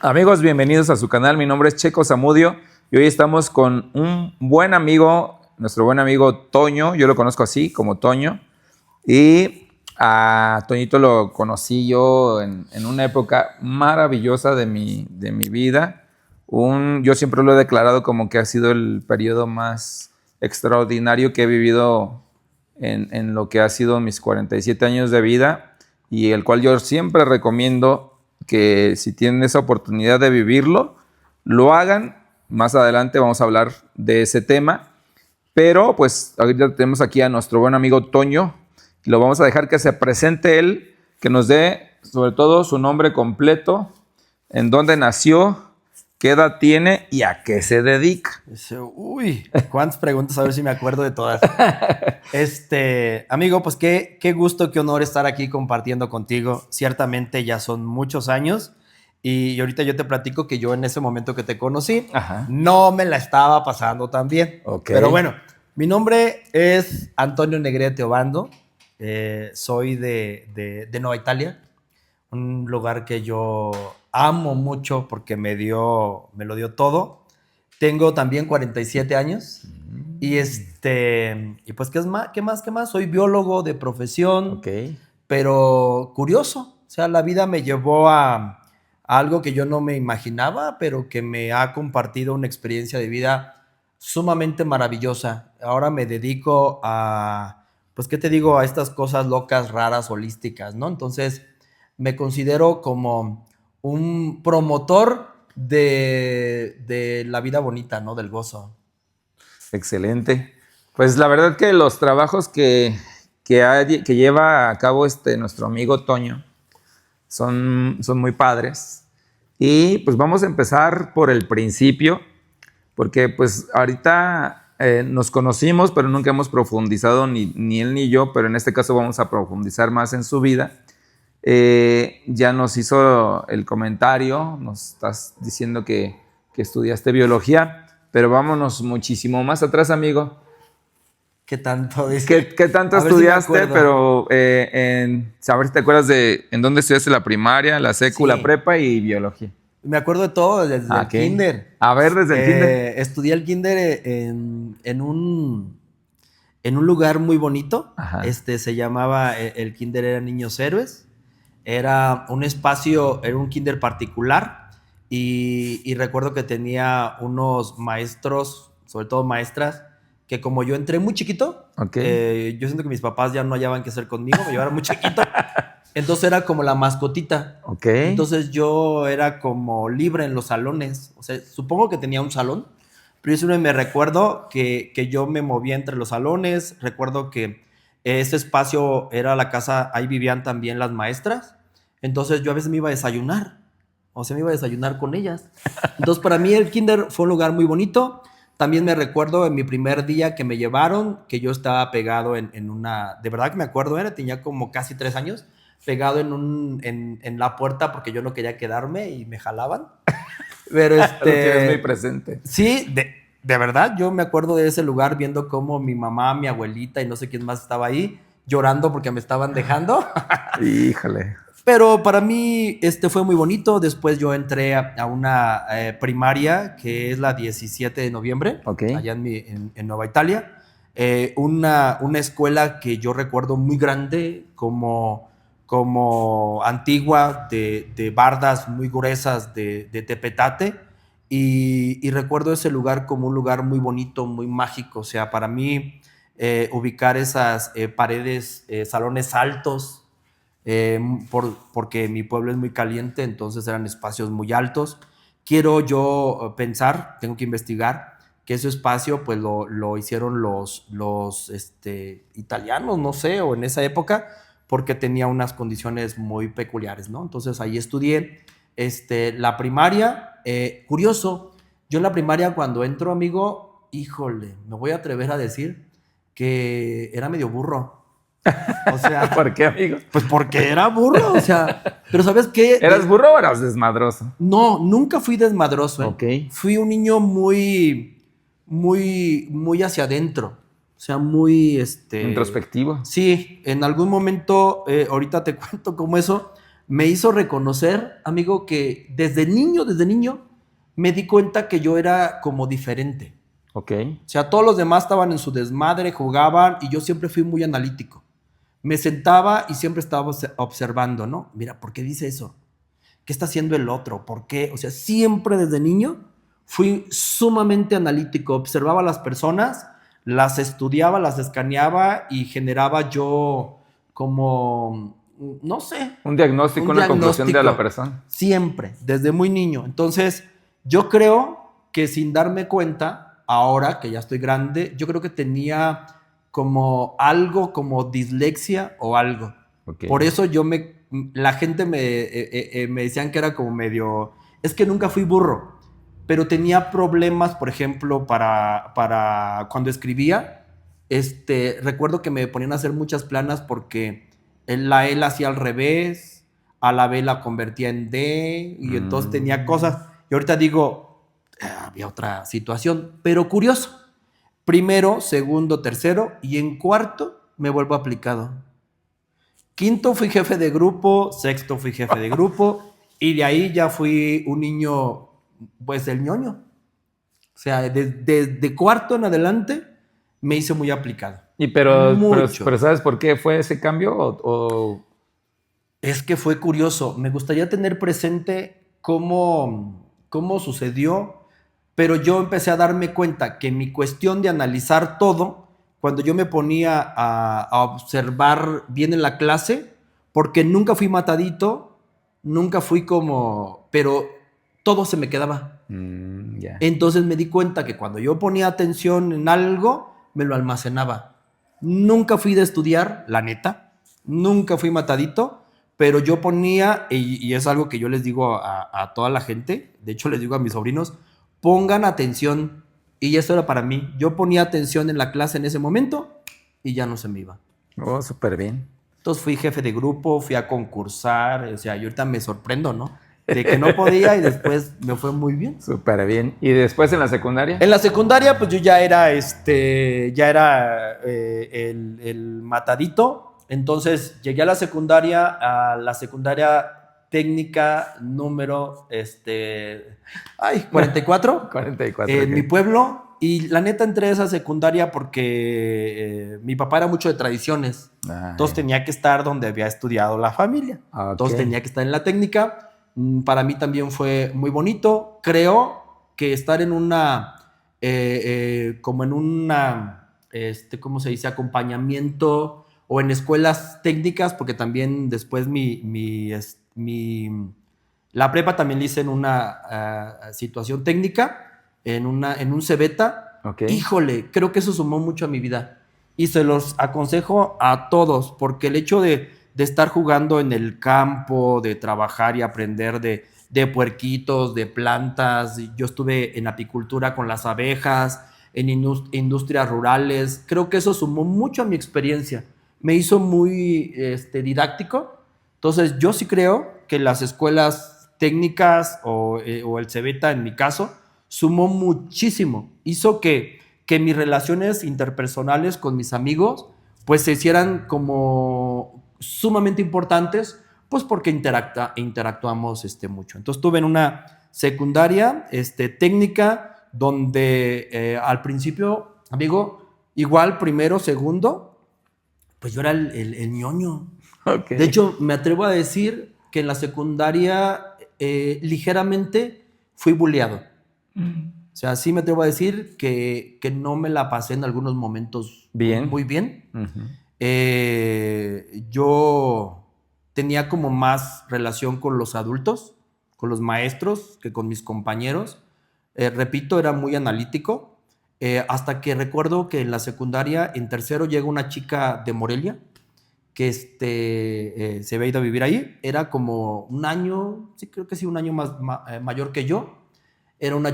Amigos, bienvenidos a su canal. Mi nombre es Checo Zamudio y hoy estamos con un buen amigo, nuestro buen amigo Toño. Yo lo conozco así, como Toño. Y a Toñito lo conocí yo en una época maravillosa de mi vida. Yo siempre lo he declarado como que ha sido el periodo más extraordinario que he vivido en lo que ha sido mis 47 años de vida, y el cual yo siempre recomiendo que si tienen esa oportunidad de vivirlo, lo hagan. Más adelante vamos a hablar de ese tema, pero pues ahorita tenemos aquí a nuestro buen amigo Toño y lo vamos a dejar que se presente él, que nos dé sobre todo su nombre completo, en dónde nació, qué edad tiene y a qué se dedica. Uy, cuántas preguntas, a ver si me acuerdo de todas. Amigo, pues qué gusto, qué honor estar aquí compartiendo contigo. Ciertamente ya son muchos años y ahorita yo te platico que yo en ese momento que te conocí, no me la estaba pasando tan bien. Okay. Pero bueno, mi nombre es Antonio Negrete Obando, soy de Nueva Italia, un lugar que yo amo mucho porque me lo dio todo. Tengo también 47 años y y pues ¿qué más? Soy biólogo de profesión, pero curioso. O sea, la vida me llevó a algo que yo no me imaginaba, pero que me ha compartido una experiencia de vida sumamente maravillosa. Ahora me dedico a, pues, ¿qué te digo? A estas cosas locas, raras, holísticas, ¿no? Entonces, me considero como un promotor de la vida bonita, ¿no? Del gozo. Excelente. Pues la verdad que los trabajos que lleva a cabo nuestro amigo Toño son muy padres. Y pues vamos a empezar por el principio, porque pues ahorita nos conocimos, pero nunca hemos profundizado ni él ni yo, pero en este caso vamos a profundizar más en su vida. Ya nos hizo el comentario, nos estás diciendo que estudiaste biología, pero vámonos muchísimo más atrás, amigo. ¿Qué tanto? ¿Qué tanto estudiaste? Pero a ver si te acuerdas de en dónde estudiaste la primaria, la secu, la prepa y biología. Me acuerdo de todo, desde el kinder. A ver, desde el kinder. Estudié el kinder en un lugar muy bonito. Se llamaba, el kinder era Niños Héroes. Era un espacio, era un kinder particular y recuerdo que tenía unos maestros, sobre todo maestras, que como yo entré muy chiquito, yo siento que mis papás ya no hallaban qué hacer conmigo, me llevaron muy chiquito. Entonces era como la mascotita. Entonces yo era como libre en los salones. O sea, supongo que tenía un salón, pero yo me recuerdo que yo me movía entre los salones. Recuerdo que ese espacio era la casa, ahí vivían también las maestras. Entonces yo a veces me iba a desayunar. O sea, me iba a desayunar con ellas. Entonces para mí el kinder fue un lugar muy bonito. También me recuerdo en mi primer día que me llevaron, que yo estaba pegado en una... De verdad que me acuerdo, tenía como casi 3 años, pegado en la puerta porque yo no quería quedarme y me jalaban. Pero Lo tienes muy presente. Sí, de verdad, yo me acuerdo de ese lugar viendo cómo mi mamá, mi abuelita y no sé quién más estaba ahí, llorando porque me estaban dejando. Híjole. Pero para mí fue muy bonito. Después yo entré a una primaria que es la 17 de noviembre, allá en Nueva Italia. Una escuela que yo recuerdo muy grande, como antigua, de bardas muy gruesas de tepetate. Y recuerdo ese lugar como un lugar muy bonito, muy mágico. O sea, para mí ubicar esas paredes, salones altos, porque mi pueblo es muy caliente, entonces eran espacios muy altos. Quiero yo pensar, tengo que investigar, que ese espacio pues lo hicieron los italianos, no sé, o en esa época, porque tenía unas condiciones muy peculiares, ¿no? Entonces ahí estudié la primaria. Curioso, yo en la primaria cuando entro, amigo, híjole, me voy a atrever a decir que era medio burro. O sea, ¿por qué, amigo? Pues porque era burro, o sea, pero ¿sabes qué? ¿Eras burro o eras desmadroso? No, nunca fui desmadroso. Fui un niño muy hacia adentro, o sea, muy introspectivo. Sí, en algún momento, ahorita te cuento cómo eso, me hizo reconocer, amigo, que desde niño, me di cuenta que yo era como diferente. Ok. O sea, todos los demás estaban en su desmadre, jugaban, y yo siempre fui muy analítico. Me sentaba y siempre estaba observando, ¿no? Mira, ¿por qué dice eso? ¿Qué está haciendo el otro? ¿Por qué? O sea, siempre desde niño fui sumamente analítico. Observaba a las personas, las estudiaba, las escaneaba y generaba yo como, no sé. Un diagnóstico, una conclusión de la persona. Siempre, desde muy niño. Entonces, yo creo que sin darme cuenta, ahora que ya estoy grande, yo creo que tenía como algo como dislexia o algo. Okay. Por eso la gente me decían que era como medio, es que nunca fui burro, pero tenía problemas, por ejemplo, para cuando escribía, recuerdo que me ponían a hacer muchas planas porque la E la hacía al revés, a la B la convertía en D, y entonces tenía cosas, y ahorita digo, había otra situación, pero curioso. Primero, segundo, tercero, y en cuarto me vuelvo aplicado. Quinto fui jefe de grupo, sexto fui jefe de grupo, y de ahí ya fui un niño, pues el ñoño. O sea, desde cuarto en adelante me hice muy aplicado. Pero ¿sabes por qué fue ese cambio? Es que fue curioso. Me gustaría tener presente cómo sucedió, pero yo empecé a darme cuenta que mi cuestión de analizar todo, cuando yo me ponía a observar bien en la clase, porque nunca fui matadito, nunca fui como, pero todo se me quedaba. Yeah. Entonces me di cuenta que cuando yo ponía atención en algo, me lo almacenaba. Nunca fui de estudiar, la neta, nunca fui matadito, pero yo ponía, y es algo que yo les digo a toda la gente, de hecho les digo a mis sobrinos, pongan atención, y eso era para mí. Yo ponía atención en la clase en ese momento y ya no se me iba. Oh, súper bien. Entonces fui jefe de grupo, fui a concursar, o sea, yo ahorita me sorprendo, ¿no? De que no podía y después me fue muy bien. Súper bien. ¿Y después en la secundaria? En la secundaria, pues yo ya era, el matadito. Entonces llegué a la secundaria técnica número 44. 44. En mi pueblo. Y la neta entré a esa secundaria porque mi papá era mucho de tradiciones. Entonces tenía que estar donde había estudiado la familia. Okay. Entonces tenía que estar en la técnica. Para mí también fue muy bonito. Creo que estar en una, como en una, ¿cómo se dice? Acompañamiento o en escuelas técnicas, porque también después la prepa también la hice en una situación técnica, en un Cebeta. Okay. Híjole, creo que eso sumó mucho a mi vida. Y se los aconsejo a todos, porque el hecho de estar jugando en el campo, de trabajar y aprender de puerquitos, de plantas. Yo estuve en apicultura con las abejas, en industrias rurales. Creo que eso sumó mucho a mi experiencia. Me hizo muy didáctico. Entonces, yo sí creo que las escuelas técnicas o el Cebeta, en mi caso, sumó muchísimo. Hizo que mis relaciones interpersonales con mis amigos pues se hicieran como sumamente importantes, pues porque interactuamos mucho. Entonces estuve en una secundaria técnica donde al principio, amigo, igual primero, segundo, pues yo era el ñoño. Okay. De hecho, me atrevo a decir que en la secundaria ligeramente fui bulleado. O sea, sí me atrevo a decir que no me la pasé en algunos momentos muy bien. Yo tenía como más relación con los adultos, con los maestros, que con mis compañeros. Repito, era muy analítico. Hasta que recuerdo que en la secundaria, en tercero, llega una chica de Morelia que se había ido a vivir ahí. Era como un año, sí, creo que sí, un año mayor que yo. Es una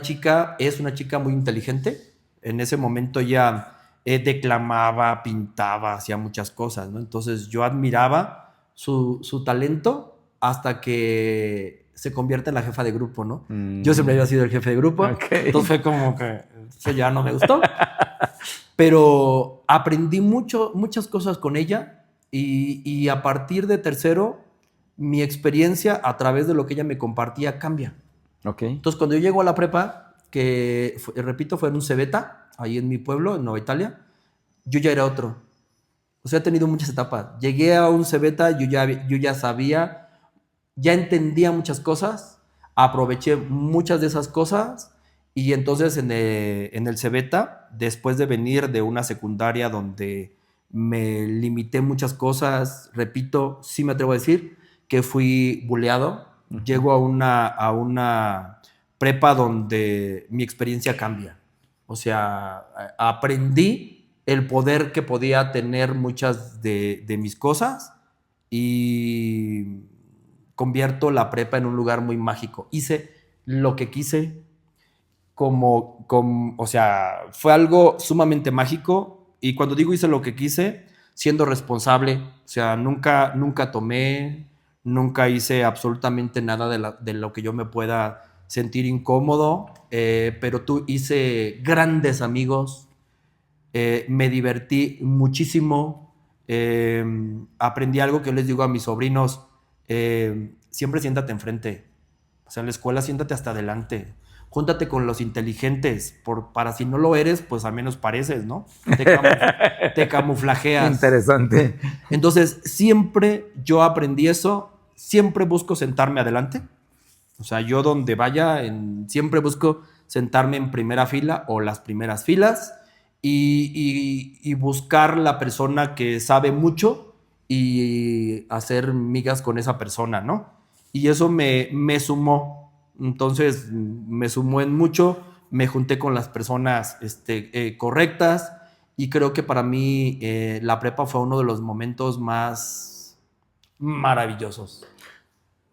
chica muy inteligente. En ese momento ya declamaba, pintaba, hacía muchas cosas, ¿no? Entonces yo admiraba su talento hasta que se convierte en la jefa de grupo, ¿no? Yo siempre había sido el jefe de grupo, okay. Entonces fue como que eso ya no me gustó. Pero aprendí muchas cosas con ella y a partir de tercero mi experiencia a través de lo que ella me compartía cambia. Ok. Entonces, cuando yo llego a la prepa, que, repito, fue en un Cebeta, ahí en mi pueblo, en Nueva Italia, yo ya era otro. O sea, he tenido muchas etapas. Llegué a un Cebeta, yo ya sabía, ya entendía muchas cosas, aproveché muchas de esas cosas y entonces en el Cebeta, después de venir de una secundaria donde me limité muchas cosas, repito, sí me atrevo a decir que fui buleado, llego a una prepa donde mi experiencia cambia. O sea, aprendí el poder que podía tener muchas de mis cosas y convierto la prepa en un lugar muy mágico. Hice lo que quise, o sea, fue algo sumamente mágico. Y cuando digo hice lo que quise, siendo responsable, o sea, nunca tomé, nunca hice absolutamente nada de lo que yo me pueda sentir incómodo, pero tú hice grandes amigos, me divertí muchísimo, aprendí algo que yo les digo a mis sobrinos, siempre siéntate enfrente, o sea, en la escuela siéntate hasta adelante, júntate con los inteligentes, para si no lo eres, pues al menos pareces, ¿no? Te camuflajeas. Interesante. Entonces, siempre yo aprendí eso, siempre busco sentarme adelante, o sea, yo donde vaya, siempre busco sentarme en primera fila o las primeras filas y buscar la persona que sabe mucho y hacer migas con esa persona, ¿no? Y eso me sumó. Entonces, me sumó en mucho, me junté con las personas correctas y creo que para mí la prepa fue uno de los momentos más maravillosos.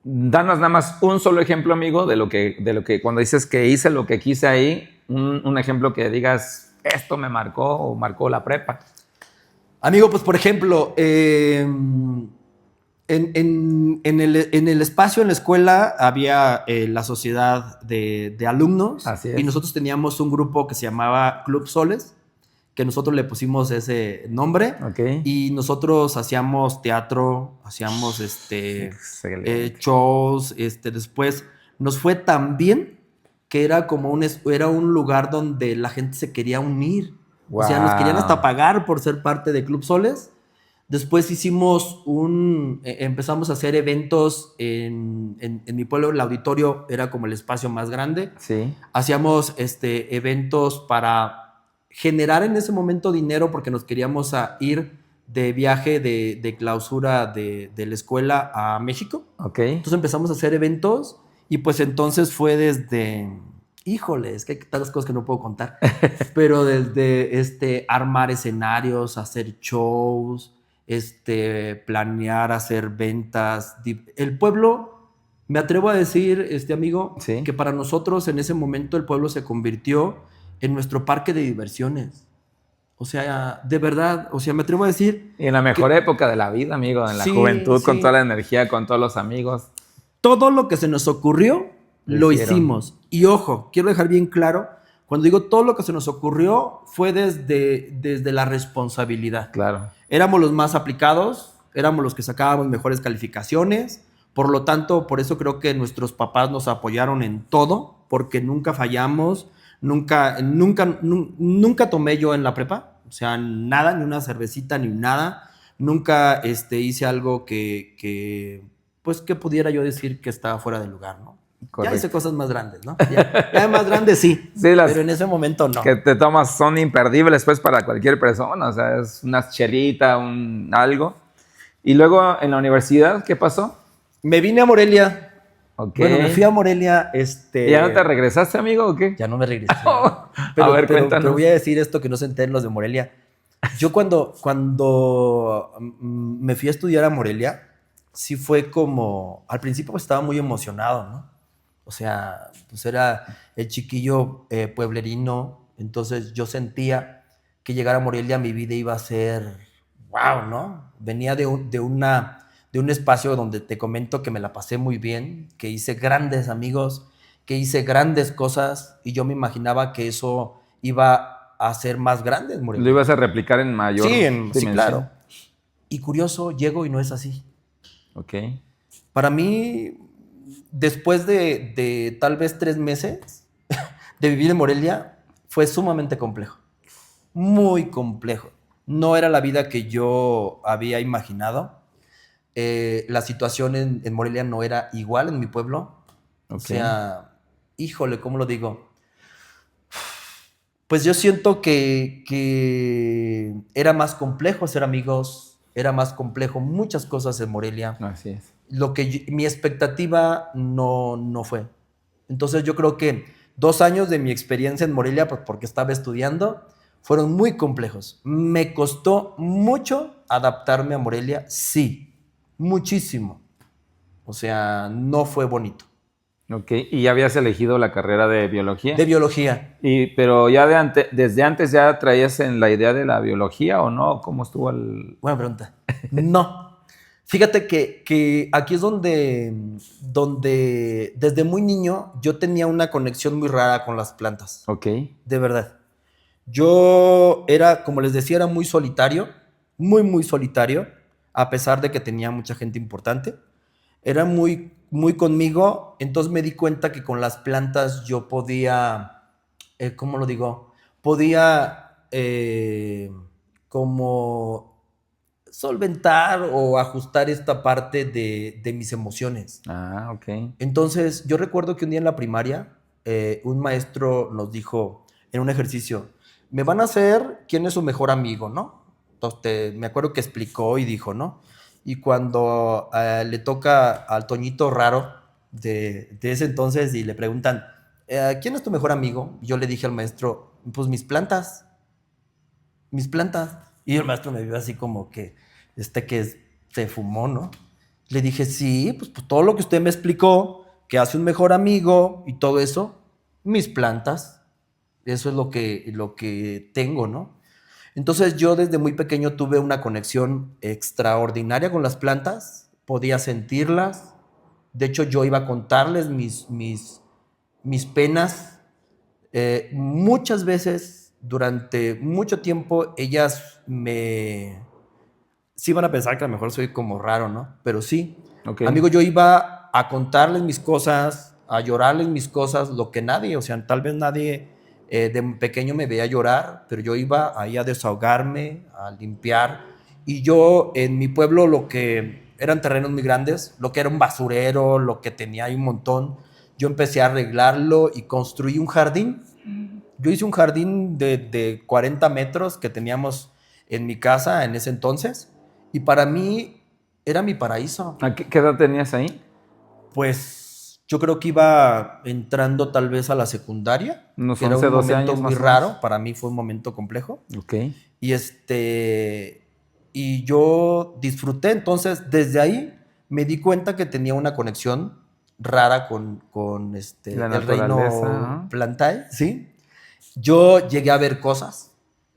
Danos nada más un solo ejemplo, amigo, de lo que cuando dices que hice lo que quise ahí, un ejemplo que digas, esto me marcó o marcó la prepa. Amigo, pues por ejemplo, en el espacio en la escuela había la sociedad de alumnos. Así es. Y nosotros teníamos un grupo que se llamaba Club Soles, que nosotros le pusimos ese nombre. Okay. Y nosotros hacíamos teatro, hacíamos shows. Después nos fue tan bien que era como era un lugar donde la gente se quería unir. Wow. O sea, nos querían hasta pagar por ser parte de Club Soles. Después empezamos a hacer eventos en mi pueblo. El auditorio era como el espacio más grande. Sí. Hacíamos eventos para generar en ese momento dinero porque nos queríamos ir de viaje de clausura de la escuela a México. Okay. Entonces empezamos a hacer eventos y pues entonces fue desde... Híjole, es que hay tantas cosas que no puedo contar. Pero desde armar escenarios, hacer shows, planear, hacer ventas. El pueblo, me atrevo a decir, amigo, sí, que para nosotros en ese momento el pueblo se convirtió en nuestro parque de diversiones. O sea, de verdad, o sea, me atrevo a decir... Y en la mejor época de la vida, amigo, en la juventud, sí, con toda la energía, con todos los amigos. Todo lo que se nos ocurrió, lo hicimos. Y ojo, quiero dejar bien claro, cuando digo todo lo que se nos ocurrió, fue desde la responsabilidad. Claro. Éramos los más aplicados, éramos los que sacábamos mejores calificaciones, por lo tanto, por eso creo que nuestros papás nos apoyaron en todo, porque nunca fallamos, nunca tomé yo en la prepa, o sea, nada, ni una cervecita, ni nada. Nunca hice algo que pudiera yo decir que estaba fuera de lugar, ¿no? Correcto. Ya hice cosas más grandes, ¿no? Ya más grandes sí, pero en ese momento no. Que te tomas son imperdibles pues para cualquier persona, o sea, es una chelita, algo. Y luego en la universidad, ¿qué pasó? Me vine a Morelia. Okay. Bueno, me fui a Morelia. ¿Ya no te regresaste, amigo, o qué? Ya no me regresé. Pero voy a decir esto que no se enteren los de Morelia. Yo cuando me fui a estudiar a Morelia, sí fue como... Al principio pues, estaba muy emocionado, ¿no? O sea, pues era el chiquillo pueblerino. Entonces yo sentía que llegar a Morelia mi vida iba a ser... ¡Wow!, ¿no? Venía de un espacio donde te comento que me la pasé muy bien, que hice grandes amigos, que hice grandes cosas y yo me imaginaba que eso iba a ser más grande en Morelia. Lo ibas a replicar en mayor dimensión. Sí, claro. Y curioso, llego y no es así. Ok. Para mí, después de tal vez 3 meses de vivir en Morelia, fue sumamente complejo. Muy complejo. No era la vida que yo había imaginado. La situación en Morelia no era igual en mi pueblo. O sea, híjole, ¿cómo lo digo? Pues yo siento que era más complejo hacer amigos, era más complejo muchas cosas en Morelia. Así es. Mi expectativa no fue. Entonces yo creo que 2 años de mi experiencia en Morelia, pues porque estaba estudiando, fueron muy complejos. Me costó mucho adaptarme a Morelia, sí, muchísimo. O sea, no fue bonito. Ok, ¿y ya habías elegido la carrera de biología? De biología. Pero ya desde antes ya traías en la idea de la biología o no, ¿cómo estuvo el...? Buena pregunta. No. Fíjate que aquí es donde desde muy niño yo tenía una conexión muy rara con las plantas. Ok. De verdad. Yo era, como les decía, era muy solitario, muy solitario, a pesar de que tenía mucha gente importante. Era muy conmigo, entonces me di cuenta que con las plantas yo podía, ¿cómo lo digo? Podía como solventar o ajustar esta parte de mis emociones. Ah, ok. Entonces, yo recuerdo que un día en la primaria, un maestro nos dijo en un ejercicio, me van a hacer quién es su mejor amigo, ¿no? Entonces, me acuerdo que explicó y dijo, ¿no? Y cuando le toca al Toñito raro de ese entonces y le preguntan, ¿quién es tu mejor amigo? Yo le dije al maestro, pues mis plantas. Y el maestro me vio así como que, se fumó, ¿no? Le dije, sí, pues todo lo que usted me explicó, que hace un mejor amigo y todo eso, mis plantas, eso es lo que tengo, ¿no? Entonces yo desde muy pequeño tuve una conexión extraordinaria con las plantas, podía sentirlas, de hecho yo iba a contarles mis penas. Muchas veces, durante mucho tiempo, ellas sí van a pensar que a lo mejor soy como raro, ¿no? Pero sí. Ok. Amigo, yo iba a contarles mis cosas, a llorarles mis cosas, lo que nadie, o sea, tal vez nadie de pequeño me veía llorar, pero yo iba ahí a desahogarme, a limpiar. Y yo en mi pueblo lo que eran terrenos muy grandes, lo que era un basurero, lo que tenía ahí un montón, yo empecé a arreglarlo y construí un jardín. Yo hice un jardín de 40 metros que teníamos en mi casa en ese entonces y para mí era mi paraíso. ¿A qué edad tenías ahí? Pues yo creo que iba entrando tal vez a la secundaria, Unos que era 11, un 12 momento años muy más o menos. raro, para mí fue un momento complejo. Ok. Y y yo disfruté, entonces desde ahí me di cuenta que tenía una conexión rara con La el naturaleza, reino ¿no? plantae, ¿sí? Yo llegué a ver cosas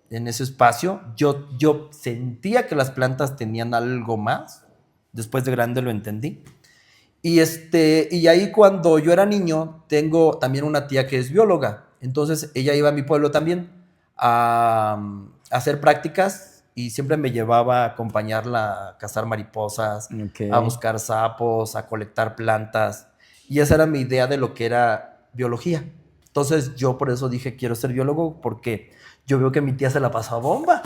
en ese espacio. Yo sentía que las plantas tenían algo más. Después de grande lo entendí. Y ahí cuando yo era niño, tengo también una tía que es bióloga. Entonces ella iba a mi pueblo también a hacer prácticas y siempre me llevaba a acompañarla a cazar mariposas, Ok. a buscar sapos, a colectar plantas. Y esa era mi idea de lo que era biología. Entonces yo por eso dije quiero ser biólogo porque yo veo que mi tía se la pasó a bomba.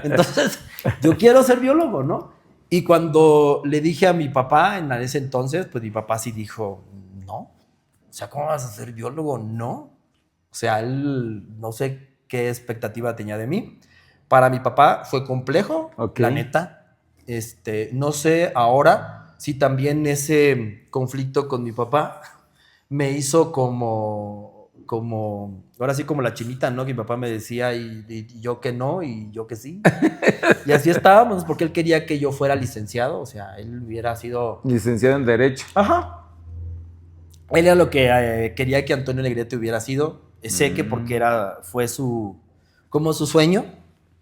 Entonces yo quiero ser biólogo, ¿no? Y cuando le dije a mi papá en ese entonces, pues mi papá sí dijo, no, o sea, ¿cómo vas a ser biólogo? No. O sea, él no sé qué expectativa tenía de mí. Para mi papá fue complejo, Ok. la neta. No sé ahora si también ese conflicto con mi papá me hizo ahora sí como la chinita, ¿no? Que mi papá me decía y yo que no y yo que sí. Y así estábamos porque él quería que yo fuera licenciado, o sea, él hubiera sido... Licenciado en Derecho. Ajá. Él era lo que quería que Antonio Negrete hubiera sido. Sé que porque fue como su sueño.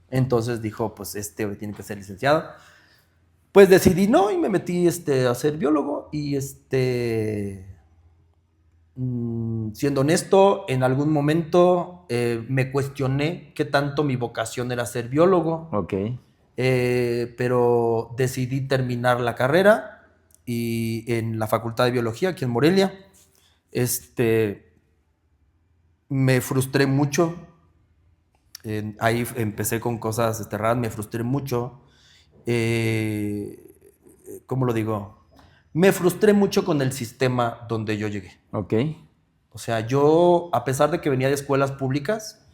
Entonces dijo, pues tiene que ser licenciado. Pues decidí no y me metí a ser biólogo y siendo honesto, en algún momento me cuestioné qué tanto mi vocación era ser biólogo. Ok. Pero decidí terminar la carrera y en la Facultad de Biología aquí en Morelia. Me frustré mucho. Ahí empecé con cosas raras, me frustré mucho. ¿Cómo lo digo? Me frustré mucho con el sistema donde yo llegué. Ok. O sea, yo, a pesar de que venía de escuelas públicas,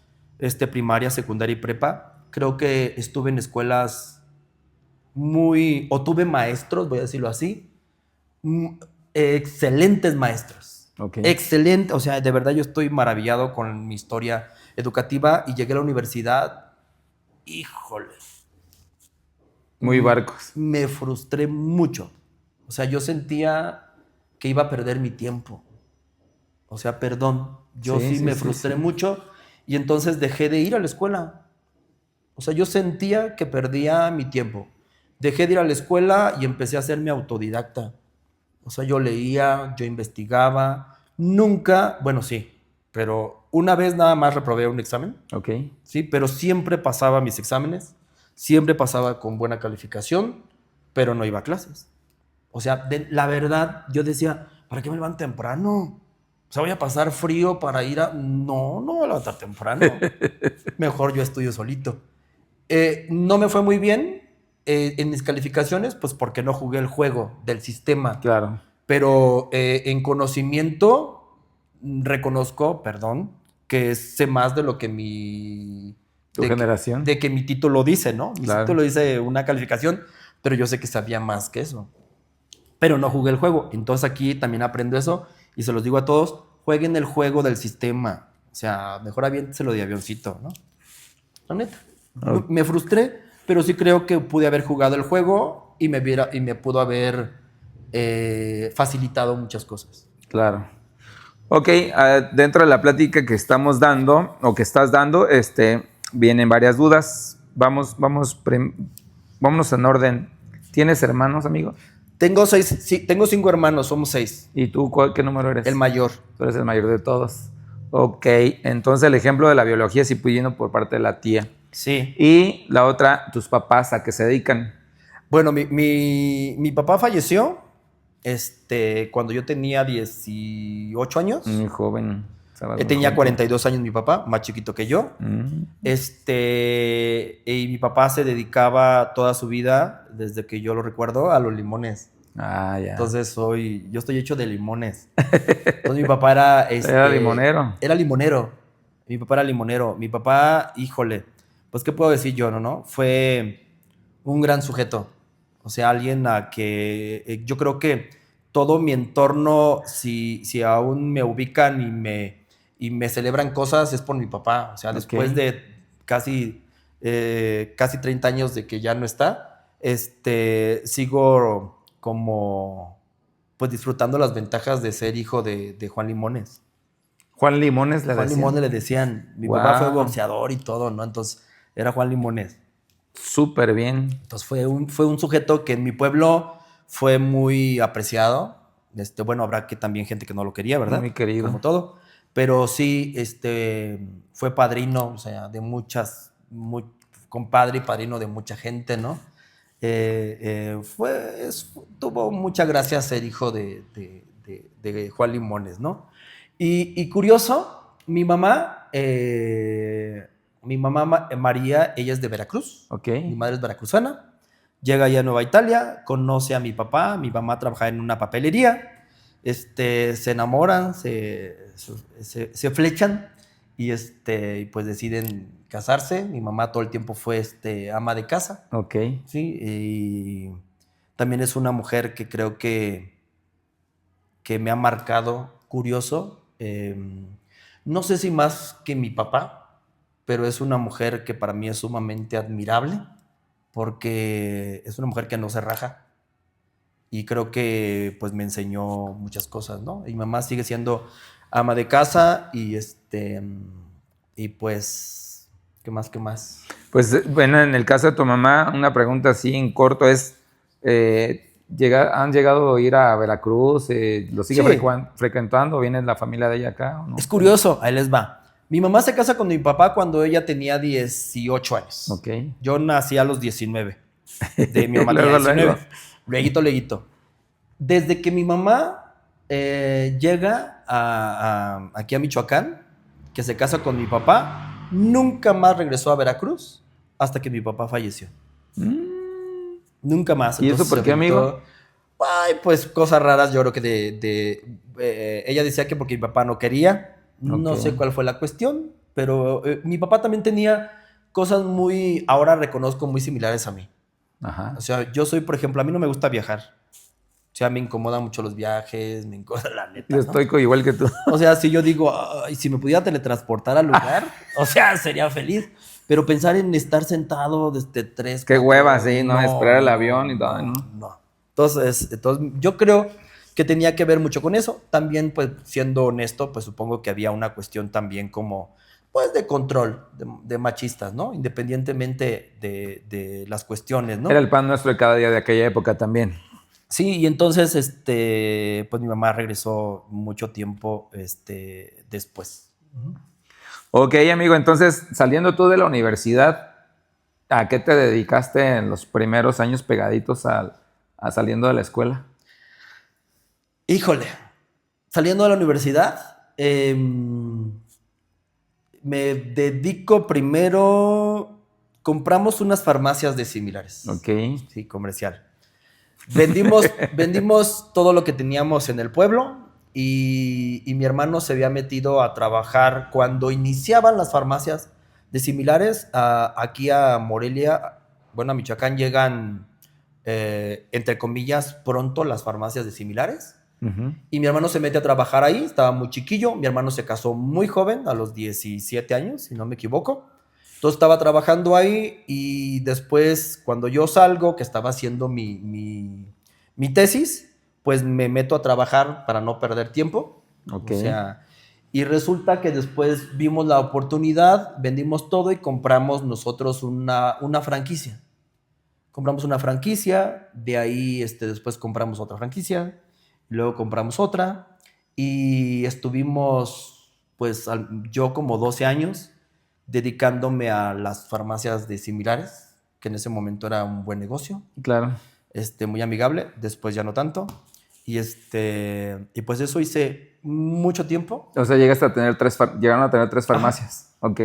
primaria, secundaria y prepa, creo que estuve en escuelas o tuve maestros, voy a decirlo así, excelentes maestros. Okay. Excelente, o sea, de verdad yo estoy maravillado con mi historia educativa y llegué a la universidad, híjole. Muy barcos. Me frustré mucho. O sea, yo sentía que iba a perder mi tiempo. O sea, perdón, yo sí me frustré mucho y entonces dejé de ir a la escuela. O sea, yo sentía que perdía mi tiempo. Dejé de ir a la escuela y empecé a hacerme autodidacta. O sea, yo leía, yo investigaba. Nunca, bueno, sí, pero una vez nada más reprobé un examen. Ok. Sí, pero siempre pasaba mis exámenes, siempre pasaba con buena calificación, pero no iba a clases. O sea, la verdad, yo decía, ¿para qué me levanto temprano? O sea, voy a pasar frío para ir a... No voy a levantar temprano. Mejor yo estudio solito. No me fue muy bien en mis calificaciones, pues porque no jugué el juego del sistema. Claro. Pero en conocimiento reconozco, perdón, que sé más de lo que ¿Tu generación? de que mi título dice, ¿no? Mi Claro. título dice una calificación, pero yo sé que sabía más que eso. Pero no jugué el juego. Entonces aquí también aprendo eso y se los digo a todos, jueguen el juego del sistema. O sea, mejor aviénteselo de avioncito, ¿no? La neta. Okay. Me frustré, pero sí creo que pude haber jugado el juego y me pudo haber facilitado muchas cosas. Claro. Ok, dentro de la plática que estamos dando, o que estás dando, vienen varias dudas. Vámonos en orden. ¿Tienes hermanos, amigo? Tengo 5 hermanos, somos 6. ¿Y tú qué número eres? El mayor. Tú eres el mayor de todos. Ok, entonces el ejemplo de la biología sí vino por parte de la tía. Sí. Y la otra, tus papás, ¿a qué se dedican? Bueno, mi papá falleció cuando yo tenía 18 años. Muy joven. Tenía 42 años mi papá, más chiquito que yo. Y mi papá se dedicaba toda su vida, desde que yo lo recuerdo, a los limones. Ah, ya. Entonces yo estoy hecho de limones. Entonces mi papá era... ¿Era limonero? Era limonero. Mi papá era limonero. Mi papá, híjole, pues ¿qué puedo decir yo, no? Fue un gran sujeto. O sea, alguien a que yo creo que todo mi entorno, si aún me ubican y me celebran cosas, es por mi papá. O sea, después de casi 30 años de que ya no está, sigo como pues disfrutando las ventajas de ser hijo de Juan Limones. Juan Limones le decían. Juan Limones le decían. Mi papá fue boxeador y todo, ¿no? Entonces era Juan Limones. Súper bien. Entonces fue un sujeto que en mi pueblo fue muy apreciado. Bueno, habrá que también gente que no lo quería, ¿verdad? Muy querido. Como todo. Pero sí, fue padrino, o sea, de compadre y padrino de mucha gente, ¿no? Tuvo mucha gracia ser hijo de Juan Limones, ¿no? Y curioso, mi mamá María, ella es de Veracruz. Okay. Mi madre es veracruzana. Llega allá a Nueva Italia, conoce a mi papá. Mi mamá trabaja en una papelería. Se enamoran, se flechan y pues deciden casarse. Mi mamá todo el tiempo fue ama de casa. Ok. Sí, y también es una mujer que creo que me ha marcado, curioso. No sé si más que mi papá, pero es una mujer que para mí es sumamente admirable porque es una mujer que no se raja. Y creo que pues me enseñó muchas cosas, ¿no? Y mi mamá sigue siendo ama de casa y y pues, ¿qué más? Pues bueno, en el caso de tu mamá, una pregunta así en corto es, ¿han llegado a ir a Veracruz? ¿Lo sigue frecuentando? ¿Viene la familia de ella acá o no? Es curioso, ahí les va. Mi mamá se casa con mi papá cuando ella tenía 18 años. Okay. Yo nací a los 19. De mi mamá tenía 19. Lueguito. Desde que mi mamá llega aquí a Michoacán, que se casa con mi papá, nunca más regresó a Veracruz hasta que mi papá falleció. Nunca más. ¿Y Entonces, eso por qué, amigo? Ay, pues cosas raras, yo creo que ella decía que porque mi papá no quería, no sé cuál fue la cuestión, pero mi papá también tenía cosas ahora reconozco, muy similares a mí. Ajá. O sea, yo soy, por ejemplo, a mí no me gusta viajar. O sea, me incomodan mucho los viajes, me incomoda la neta, Yo estoy igual que tú. O sea, si yo digo, ay, si me pudiera teletransportar al lugar, o sea, sería feliz. Pero pensar en estar sentado desde 3, Qué hueva, sí, ¿no? Esperar el avión y todo, ¿no? No. Entonces, yo creo que tenía que ver mucho con eso. También, pues, siendo honesto, pues supongo que había una cuestión también como, pues, de control de machistas, ¿no? Independientemente de las cuestiones, ¿no? Era el pan nuestro de cada día de aquella época también. Sí, y entonces, pues mi mamá regresó mucho tiempo, después. Ok, amigo, entonces, saliendo tú de la universidad, ¿a qué te dedicaste en los primeros años pegaditos a saliendo de la escuela? Híjole, saliendo de la universidad, me dedico primero, compramos unas farmacias de similares. Ok. Sí, comercial. Vendimos todo lo que teníamos en el pueblo y mi hermano se había metido a trabajar cuando iniciaban las farmacias de similares. Aquí a Morelia, bueno, a Michoacán llegan, entre comillas, pronto las farmacias de similares. Y mi hermano se mete a trabajar ahí, estaba muy chiquillo. Mi hermano se casó muy joven, a los 17 años, si no me equivoco. Entonces estaba trabajando ahí y después cuando yo salgo, que estaba haciendo mi tesis, pues me meto a trabajar para no perder tiempo. Ok. O sea, y resulta que después vimos la oportunidad, vendimos todo y compramos nosotros una franquicia. Compramos una franquicia, de ahí después compramos otra franquicia, luego compramos otra y estuvimos, pues yo como 12 años dedicándome a las farmacias de similares, que en ese momento era un buen negocio. Claro. Muy amigable, después ya no tanto. Y pues eso hice mucho tiempo. O sea, llegaron a tener tres farmacias. Ajá. Ok.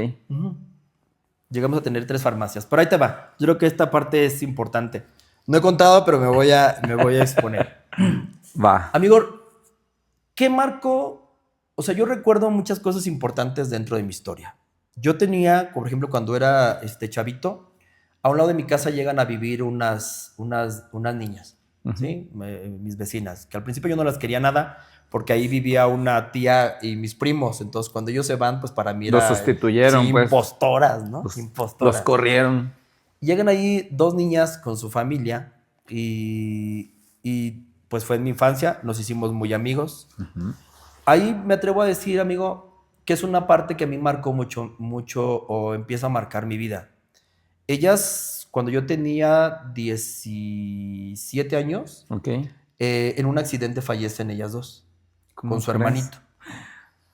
Llegamos a tener 3 farmacias. Pero ahí te va. Yo creo que esta parte es importante. No he contado, pero me voy a exponer. Va. Amigo, ¿qué marcó? O sea, yo recuerdo muchas cosas importantes dentro de mi historia. Yo tenía, por ejemplo, cuando era chavito, a un lado de mi casa llegan a vivir unas niñas, ¿sí? Mis vecinas, que al principio yo no las quería nada, porque ahí vivía una tía y mis primos. Entonces, cuando ellos se van, pues para mí era... Los sustituyeron, sí, pues. Impostoras, ¿no? Impostoras. Los corrieron. Llegan ahí 2 niñas con su familia y pues fue en mi infancia, nos hicimos muy amigos. Ahí me atrevo a decir, amigo, que es una parte que a mí marcó mucho, o empieza a marcar mi vida. Ellas, cuando yo tenía 17 años, en un accidente fallecen ellas 2 con su hermanito.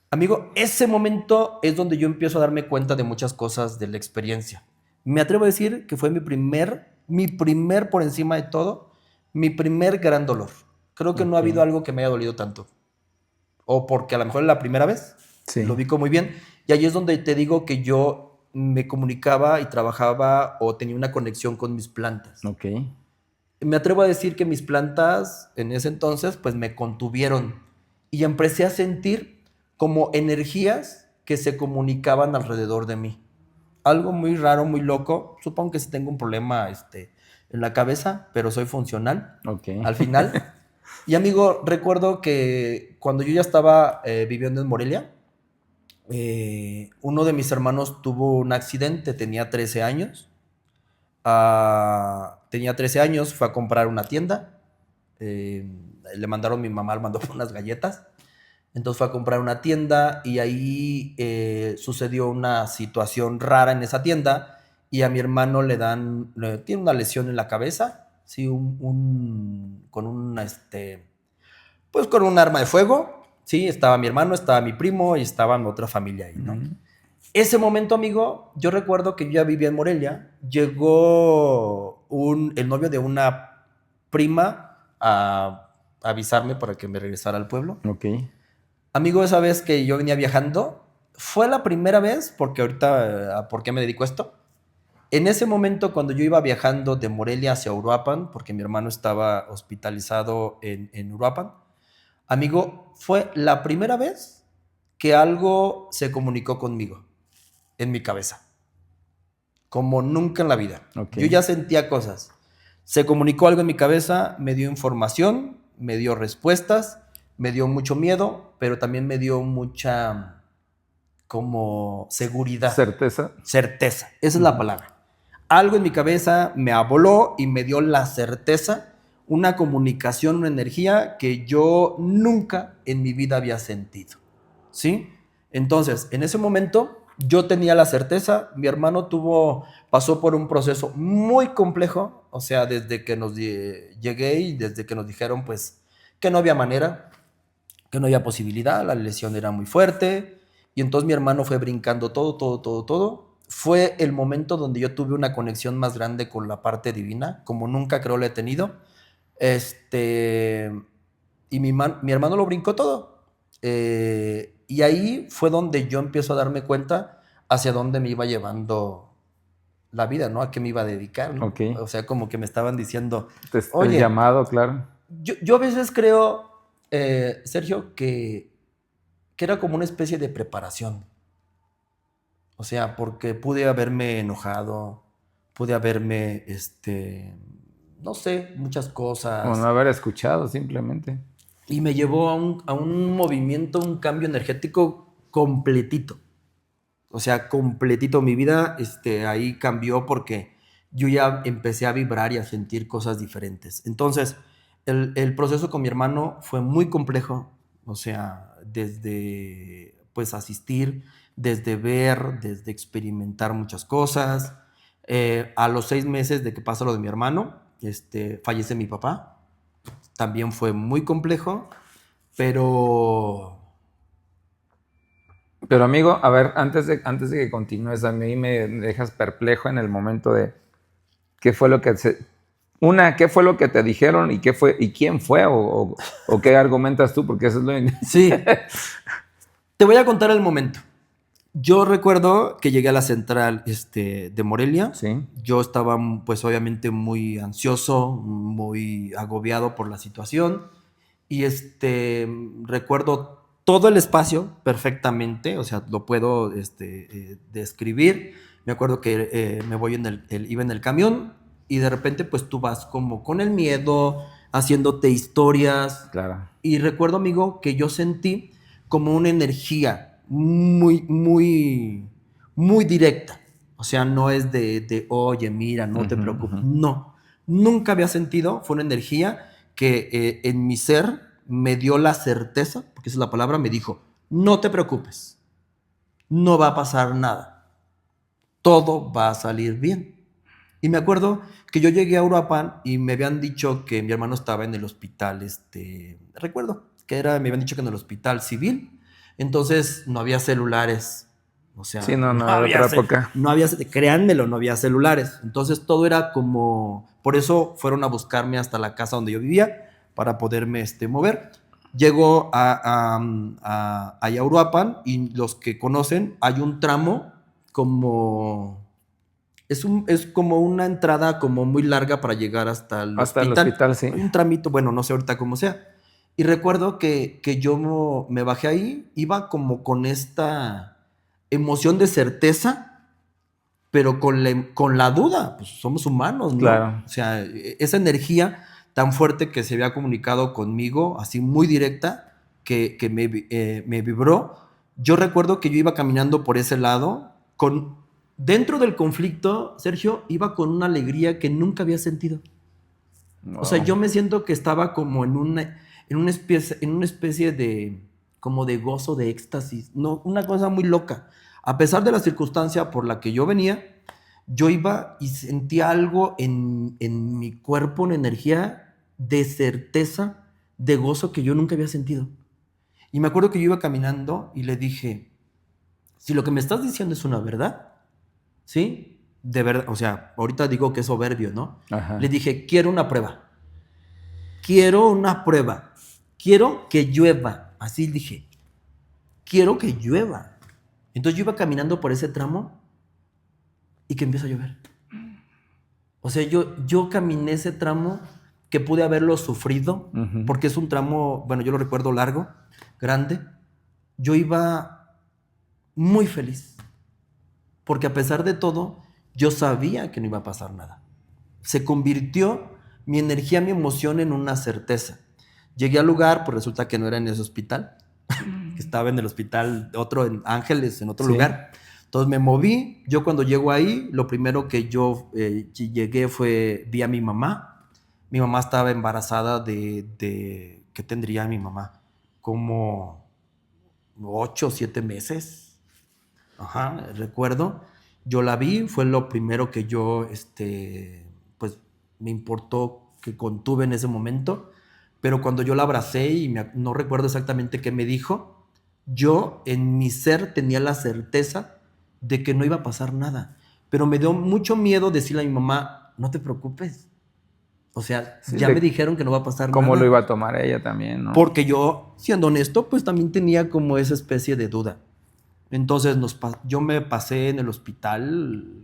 Amigo, ese momento es donde yo empiezo a darme cuenta de muchas cosas de la experiencia. Me atrevo a decir que fue mi primer por encima de todo, mi primer gran dolor. Creo que no ha habido algo que me haya dolido tanto. O porque a lo mejor es la primera vez, sí. Lo ubico muy bien. Y ahí es donde te digo que yo me comunicaba y trabajaba o tenía una conexión con mis plantas. Me atrevo a decir que mis plantas en ese entonces pues me contuvieron y empecé a sentir como energías que se comunicaban alrededor de mí. Algo muy raro, muy loco. Supongo que sí tengo un problema en la cabeza, pero soy funcional al final. Y amigo, recuerdo que cuando yo ya estaba viviendo en Morelia, uno de mis hermanos tuvo un accidente, tenía 13 años. Fue a comprar una tienda. Le mandaron, mi mamá le mandó unas galletas. Entonces fue a comprar una tienda y ahí sucedió una situación rara en esa tienda y a mi hermano tiene una lesión en la cabeza, sí, con un arma de fuego, sí, estaba mi hermano, estaba mi primo y estaba mi otra familia ahí, ¿no? Ese momento, amigo, yo recuerdo que yo ya vivía en Morelia, llegó el novio de una prima avisarme para que me regresara al pueblo. Ok. Amigo, esa vez que yo venía viajando, fue la primera vez, porque ahorita, ¿por qué me dedico a esto? En ese momento, cuando yo iba viajando de Morelia hacia Uruapan, porque mi hermano estaba hospitalizado en Uruapan, amigo, fue la primera vez que algo se comunicó conmigo en mi cabeza, como nunca en la vida. Ok. Yo ya sentía cosas. Se comunicó algo en mi cabeza, me dio información, me dio respuestas, me dio mucho miedo, pero también me dio mucha como seguridad. Certeza. Certeza, esa es la palabra. Algo en mi cabeza me aboló y me dio la certeza, una comunicación, una energía que yo nunca en mi vida había sentido. ¿Sí? Entonces, en ese momento yo tenía la certeza, mi hermano pasó por un proceso muy complejo, o sea, desde que llegué y desde que nos dijeron pues que no había manera, que no había posibilidad, la lesión era muy fuerte, y entonces mi hermano fue brincando todo. Fue el momento donde yo tuve una conexión más grande con la parte divina, como nunca creo la he tenido. Y mi hermano lo brincó todo. Y ahí fue donde yo empiezo a darme cuenta hacia dónde me iba llevando la vida, ¿no? A qué me iba a dedicar, ¿no? Ok. O sea, como que me estaban diciendo, El oye, llamado, claro. yo a veces creo, Sergio, que era como una especie de preparación. O sea, porque pude haberme enojado, pude haberme, no sé, muchas O cosas. no haber escuchado, simplemente. Y me llevó a un movimiento, un cambio energético completito. O sea, completito. Mi vida ahí cambió porque yo ya empecé a vibrar y a sentir cosas diferentes. Entonces, el proceso con mi hermano fue muy complejo. O sea, desde pues asistir, desde ver, desde experimentar muchas cosas. A los 6 meses de que pasa lo de mi hermano, fallece mi papá. También fue muy complejo, pero... Pero amigo, a ver, antes de que continúes, a mí me dejas perplejo en el momento de qué fue lo que qué fue lo que te dijeron y qué fue y quién fue o qué argumentas tú, porque eso es lo Sí. Te voy a contar el momento. Yo recuerdo que llegué a la central de Morelia. Sí. Yo estaba, pues, obviamente muy ansioso, muy agobiado por la situación. Y recuerdo todo el espacio perfectamente, o sea, lo puedo describir. Me acuerdo que iba en el camión y de repente, pues, tú vas como con el miedo, haciéndote historias. Claro. Y recuerdo, amigo, que yo sentí como una energía muy directa. O sea, no es oye, mira, no te preocupes. No, nunca había sentido. Fue una energía que en mi ser me dio la certeza, porque esa es la palabra, me dijo, no te preocupes, no va a pasar nada, todo va a salir bien. Y me acuerdo que yo llegué a Uruapan y me habían dicho que mi hermano estaba en el hospital, recuerdo que me habían dicho que en el hospital civil, entonces no había celulares, o sea, Sí, no era otra época. no había, créanmelo, no había celulares, entonces todo era como, por eso fueron a buscarme hasta la casa donde yo vivía para poderme mover. Llego a Uruapan y los que conocen, hay un tramo como... Es como una entrada como muy larga para llegar hasta el hospital. Hasta el hospital, sí. Hay un tramito, bueno, no sé ahorita cómo sea. Y recuerdo que yo me bajé ahí, iba como con esta emoción de certeza, pero con la duda, pues somos humanos, ¿no? Claro. O sea, esa energía tan fuerte que se había comunicado conmigo, así muy directa, que me vibró. Yo recuerdo que yo iba caminando por ese lado, dentro del conflicto, Sergio, iba con una alegría que nunca había sentido. Wow. O sea, yo me siento que estaba como en una especie de, como de gozo, de éxtasis, no, una cosa muy loca. A pesar de la circunstancia por la que yo venía, yo iba y sentía algo en mi cuerpo, una energía de certeza, de gozo que yo nunca había sentido. Y me acuerdo que yo iba caminando y le dije, si lo que me estás diciendo es una verdad, ¿sí? De verdad, o sea, ahorita digo que es soberbio, ¿no? Ajá. Le dije, quiero una prueba. Quiero una prueba. quiero que llueva. Así dije, quiero que llueva. Entonces yo iba caminando por ese tramo y que empieza a llover. O sea, yo caminé ese tramo que pude haberlo sufrido, porque es un tramo, bueno, yo lo recuerdo largo, grande. Yo iba muy feliz, porque a pesar de todo, yo sabía que no iba a pasar nada. Se convirtió mi energía, mi emoción en una certeza. Llegué al lugar, pues resulta que no era en ese hospital, que estaba en el hospital, otro en Ángeles, en otro lugar. Entonces me moví. Yo cuando llego ahí, lo primero que yo llegué vi a mi mamá. Mi mamá estaba embarazada ¿qué tendría mi mamá? Como 8 o 7 meses. Ajá, recuerdo. Yo la vi, fue lo primero que yo, pues me importó, que contuve en ese momento. Pero cuando yo la abracé y no recuerdo exactamente qué me dijo, yo en mi ser tenía la certeza de que no iba a pasar nada. Pero me dio mucho miedo decirle a mi mamá, no te preocupes. O sea, Sí, ya me dijeron que no va a pasar nada. ¿Cómo lo iba a tomar ella también, no? Porque yo, siendo honesto, pues también tenía como esa especie de duda. Entonces yo me pasé en el hospital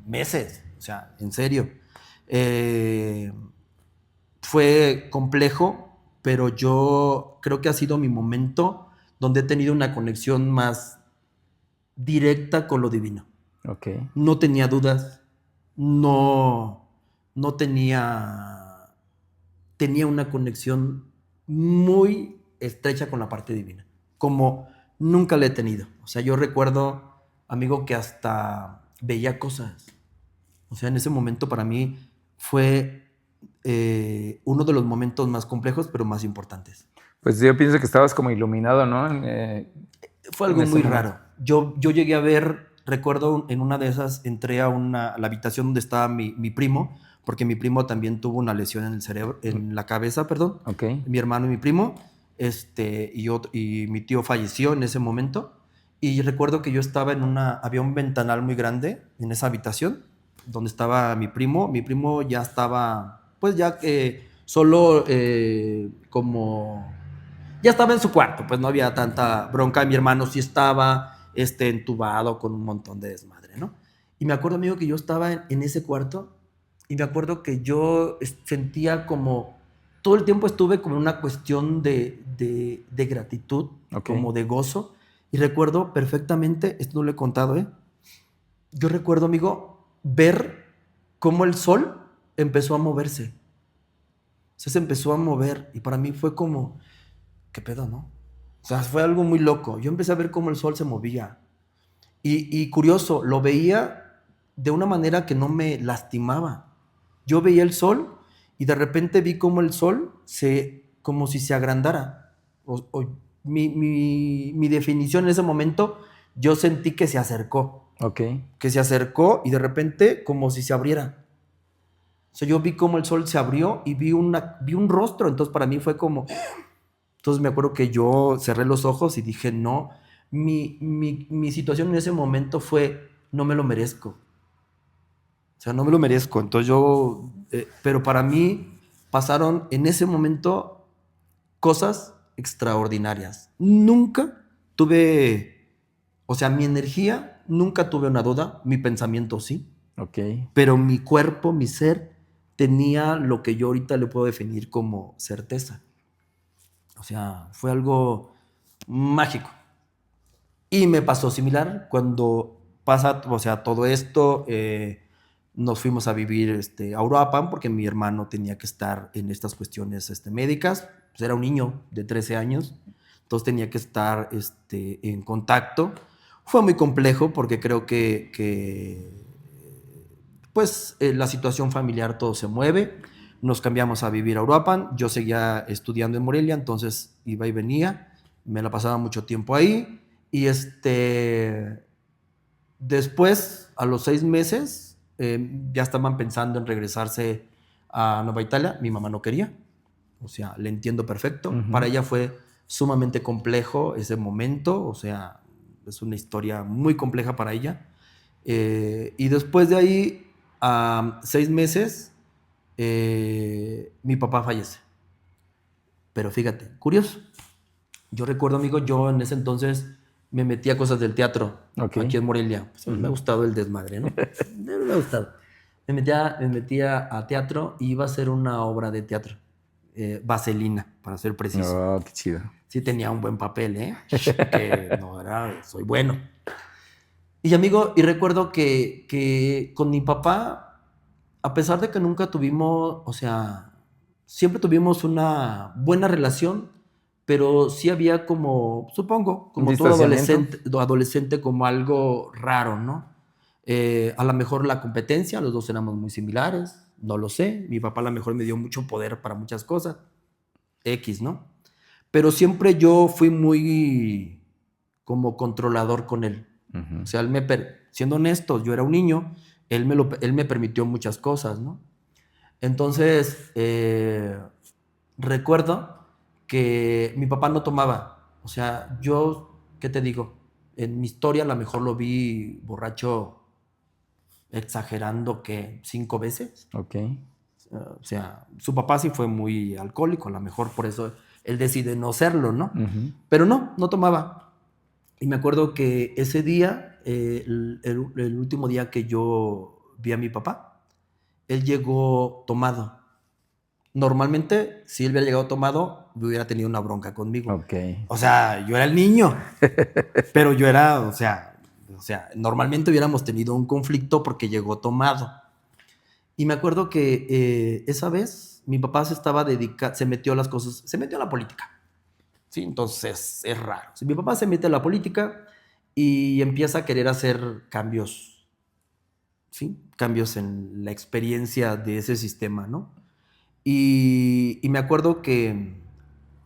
meses, o sea, en serio. Fue complejo, pero yo creo que ha sido mi momento donde he tenido una conexión más directa con lo divino. Okay. No tenía dudas, no tenía una conexión muy estrecha con la parte divina, como nunca la he tenido. O sea, yo recuerdo, amigo, que hasta veía cosas. O sea, en ese momento para mí fue uno de los momentos más complejos, pero más importantes. Pues yo pienso que estabas como iluminado, ¿no? Fue algo muy raro. Yo llegué a ver, recuerdo en una de esas, entré a la habitación donde estaba mi primo, porque mi primo también tuvo una lesión en el cerebro, en la cabeza, perdón. Okay. Mi hermano y mi primo, y mi tío falleció en ese momento. Y recuerdo que yo estaba había un ventanal muy grande en esa habitación, donde estaba mi primo. Mi primo ya estaba, pues ya solo como ya estaba en su cuarto, pues no había tanta bronca. Mi hermano sí estaba entubado con un montón de desmadre, ¿no? Y me acuerdo, amigo, que yo estaba en ese cuarto y me acuerdo que yo sentía como, todo el tiempo estuve como en una cuestión de gratitud, como de gozo. Y recuerdo perfectamente, esto no lo he contado, yo recuerdo, amigo, ver cómo el sol empezó a moverse. O sea, se empezó a mover y para mí fue como, ¿qué pedo, no? O sea, fue algo muy loco. Yo empecé a ver cómo el sol se movía. Y curioso, lo veía de una manera que no me lastimaba. Yo veía el sol y de repente vi cómo el sol como si se agrandara. Mi definición en ese momento, yo sentí que se acercó. Okay. Que se acercó y de repente como si se abriera. O sea, yo vi cómo el sol se abrió y vi un rostro. Entonces para mí fue como... Entonces me acuerdo que yo cerré los ojos y dije, no, mi situación en ese momento fue, no me lo merezco. O sea, no me lo merezco. Entonces pero para mí pasaron en ese momento cosas extraordinarias. Nunca tuve, o sea, mi energía, nunca tuve una duda, mi pensamiento sí. Okay. Pero mi cuerpo, mi ser, tenía lo que yo ahorita le puedo definir como certeza. O sea, fue algo mágico. Y me pasó similar cuando pasa, o sea, todo esto, nos fuimos a vivir a Uruapan porque mi hermano tenía que estar en estas cuestiones médicas. Pues era un niño de 13 años, entonces tenía que estar en contacto. Fue muy complejo porque creo que pues la situación familiar todo se mueve. Nos cambiamos a vivir a Uruapan. Yo seguía estudiando en Morelia, entonces iba y venía. Me la pasaba mucho tiempo ahí. Y después, a los 6 meses, ya estaban pensando en regresarse a Nueva Italia. Mi mamá no quería. O sea, le entiendo perfecto. Para ella fue sumamente complejo ese momento. O sea, es una historia muy compleja para ella. Y después de ahí, a 6 meses, mi papá fallece. Pero fíjate, curioso. Yo recuerdo, amigo, yo en ese entonces me metía a cosas del teatro aquí en Morelia. Pues, me ha gustado el desmadre, ¿no? Me ha gustado. Me metía a teatro y iba a hacer una obra de teatro. Vaselina, para ser preciso. Oh, qué chido. Sí tenía un buen papel, ¿eh? Que no era... Soy bueno. Y amigo, y recuerdo que con mi papá, a pesar de que nunca tuvimos, o sea, siempre tuvimos una buena relación, pero sí había como, supongo, como todo adolescente, como algo raro, ¿no? A lo mejor la competencia, los dos éramos muy similares, no lo sé. Mi papá a lo mejor me dio mucho poder para muchas cosas, X, ¿no? Pero siempre yo fui muy como controlador con él. O sea, siendo honesto, yo era un niño, él me permitió muchas cosas, ¿no? Entonces, recuerdo que mi papá no tomaba. O sea, yo, ¿qué te digo? En mi historia a lo mejor lo vi borracho exagerando que 5 veces. Ok. O sea, su papá sí fue muy alcohólico, a lo mejor por eso él decide no serlo, ¿no? Pero no tomaba. Y me acuerdo que ese día, el último día que yo vi a mi papá, él llegó tomado. Normalmente, si él hubiera llegado tomado, hubiera tenido una bronca conmigo. Ok. O sea, yo era el niño, pero yo era, o sea, normalmente hubiéramos tenido un conflicto porque llegó tomado. Y me acuerdo que esa vez mi papá se metió a las cosas, se metió a la política. Sí, entonces es raro. Mi papá se mete a la política y empieza a querer hacer cambios, ¿sí? Cambios en la experiencia de ese sistema, ¿no? Y me acuerdo que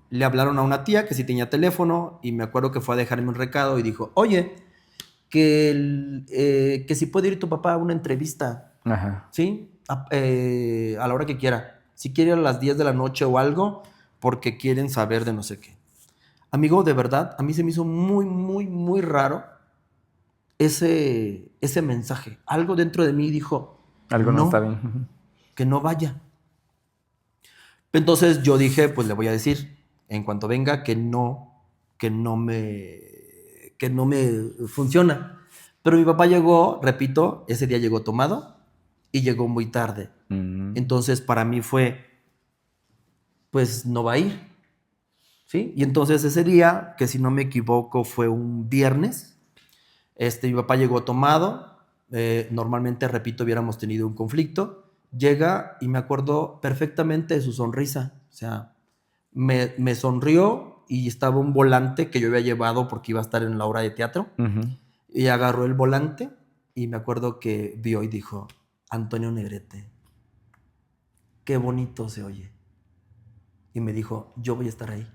le hablaron a una tía que sí tenía teléfono y me acuerdo que fue a dejarme un recado y dijo, oye, que si puede ir tu papá a una entrevista, ¿sí? A la hora que quiera. Si quiere a las 10 de la noche o algo, porque quieren saber de no sé qué. Amigo, de verdad, a mí se me hizo muy, muy, muy raro ese mensaje. Algo dentro de mí dijo, algo no está bien. Que no vaya. Entonces yo dije, pues le voy a decir, en cuanto venga, que no me funciona. Pero mi papá llegó, repito, ese día llegó tomado y llegó muy tarde. Entonces para mí fue, pues no va a ir. ¿Sí? Y entonces ese día, que si no me equivoco fue un viernes, mi papá llegó tomado, normalmente, repito, hubiéramos tenido un conflicto, llega y me acuerdo perfectamente de su sonrisa, o sea, me sonrió y estaba un volante que yo había llevado porque iba a estar en la obra de teatro, y agarró el volante y me acuerdo que vio y dijo, Antonio Negrete, qué bonito se oye. Y me dijo, yo voy a estar ahí.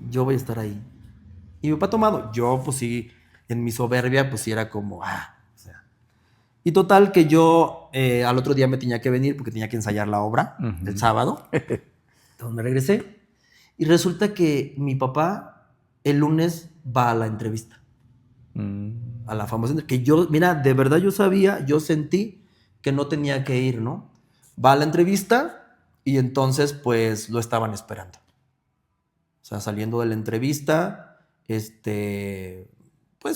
Yo voy a estar ahí. Y mi papá tomado. Yo, pues sí, en mi soberbia, pues sí era como, o sea. Y total que yo al otro día me tenía que venir porque tenía que ensayar la obra el sábado. Entonces me regresé. Y resulta que mi papá el lunes va a la entrevista. A la famosa entrevista. Que yo, mira, de verdad yo sentí que no tenía que ir, ¿no? Va a la entrevista y entonces pues lo estaban esperando. O sea, saliendo de la entrevista, pues pues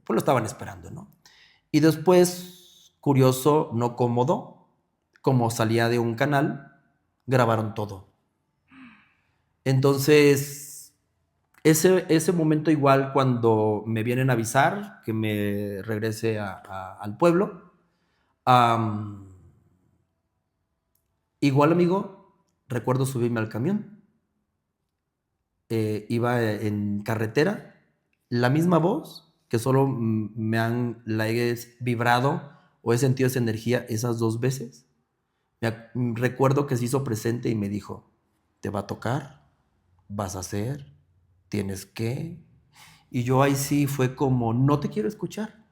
lo estaban esperando, ¿no? Y después, curioso, no cómodo, como salía de un canal, grabaron todo. Entonces, ese momento igual cuando me vienen a avisar que me regrese al pueblo, igual, amigo, recuerdo subirme al camión. Iba en carretera, la misma voz, que solo la he vibrado o he sentido esa energía esas 2 veces. Recuerdo que se hizo presente y me dijo, te va a tocar, vas a hacer, tienes que. Y yo ahí sí fue como, no te quiero escuchar,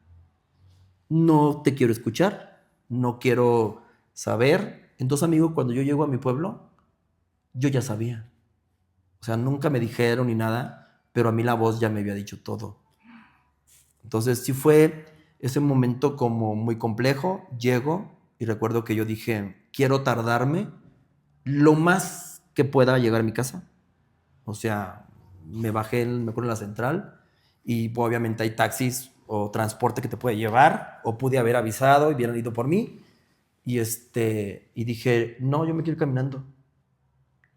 no te quiero escuchar, no quiero saber. Entonces, amigo, cuando yo llego a mi pueblo, yo ya sabía. O sea, nunca me dijeron ni nada, pero a mí la voz ya me había dicho todo. Entonces sí fue ese momento como muy complejo. Llego y recuerdo que yo dije, quiero tardarme lo más que pueda llegar a mi casa. O sea, me bajé, me acuerdo, en la central y pues, obviamente hay taxis o transporte que te puede llevar, o pude haber avisado y hubieran ido por mí. Y dije, no, yo me quiero ir caminando.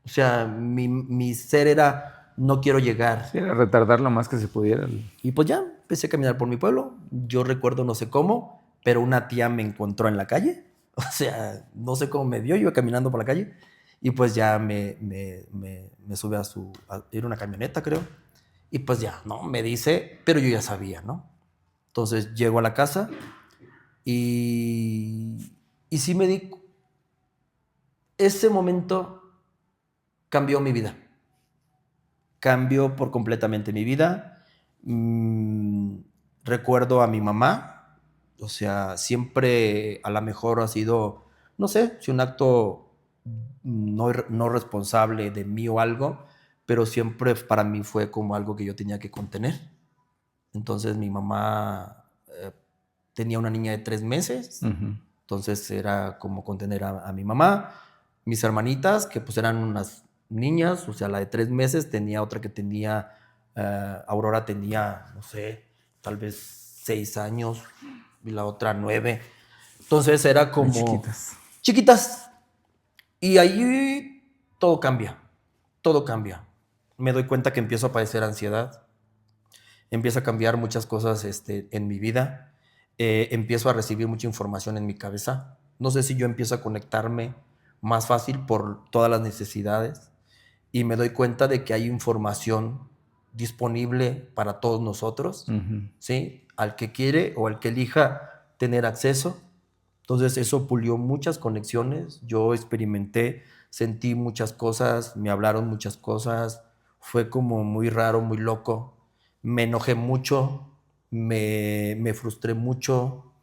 O sea, mi ser era, no quiero llegar. Sí, era retardar lo más que se pudiera. Y pues ya, empecé a caminar por mi pueblo. Yo recuerdo, no sé cómo, pero una tía me encontró en la calle. O sea, no sé cómo me vio, yo iba caminando por la calle. Y pues ya me sube era una camioneta, creo. Y pues ya, ¿no? Me dice, pero yo ya sabía, ¿no? Entonces llego a la casa y sí me di... Ese momento cambió mi vida. Cambió por completamente mi vida. Recuerdo a mi mamá. O sea, siempre a lo mejor ha sido, no sé, si un acto no responsable de mí o algo, pero siempre para mí fue como algo que yo tenía que contener. Entonces mi mamá tenía una niña de 3 meses, entonces era como contener a mi mamá. Mis hermanitas, que pues eran unas niñas, o sea, la de 3 meses, tenía otra que tenía, Aurora tenía, no sé, tal vez 6 años, y la otra 9. Entonces era como... Muy chiquitas. Chiquitas. Y ahí todo cambia, todo cambia. Me doy cuenta que empiezo a padecer ansiedad, empieza a cambiar muchas cosas en mi vida, empiezo a recibir mucha información en mi cabeza. No sé si yo empiezo a conectarme más fácil por todas las necesidades y me doy cuenta de que hay información disponible para todos nosotros, ¿sí? Al que quiere o al que elija tener acceso. Entonces eso pulió muchas conexiones, yo experimenté, sentí muchas cosas, me hablaron muchas cosas, fue como muy raro, muy loco. Me enojé mucho, me frustré mucho,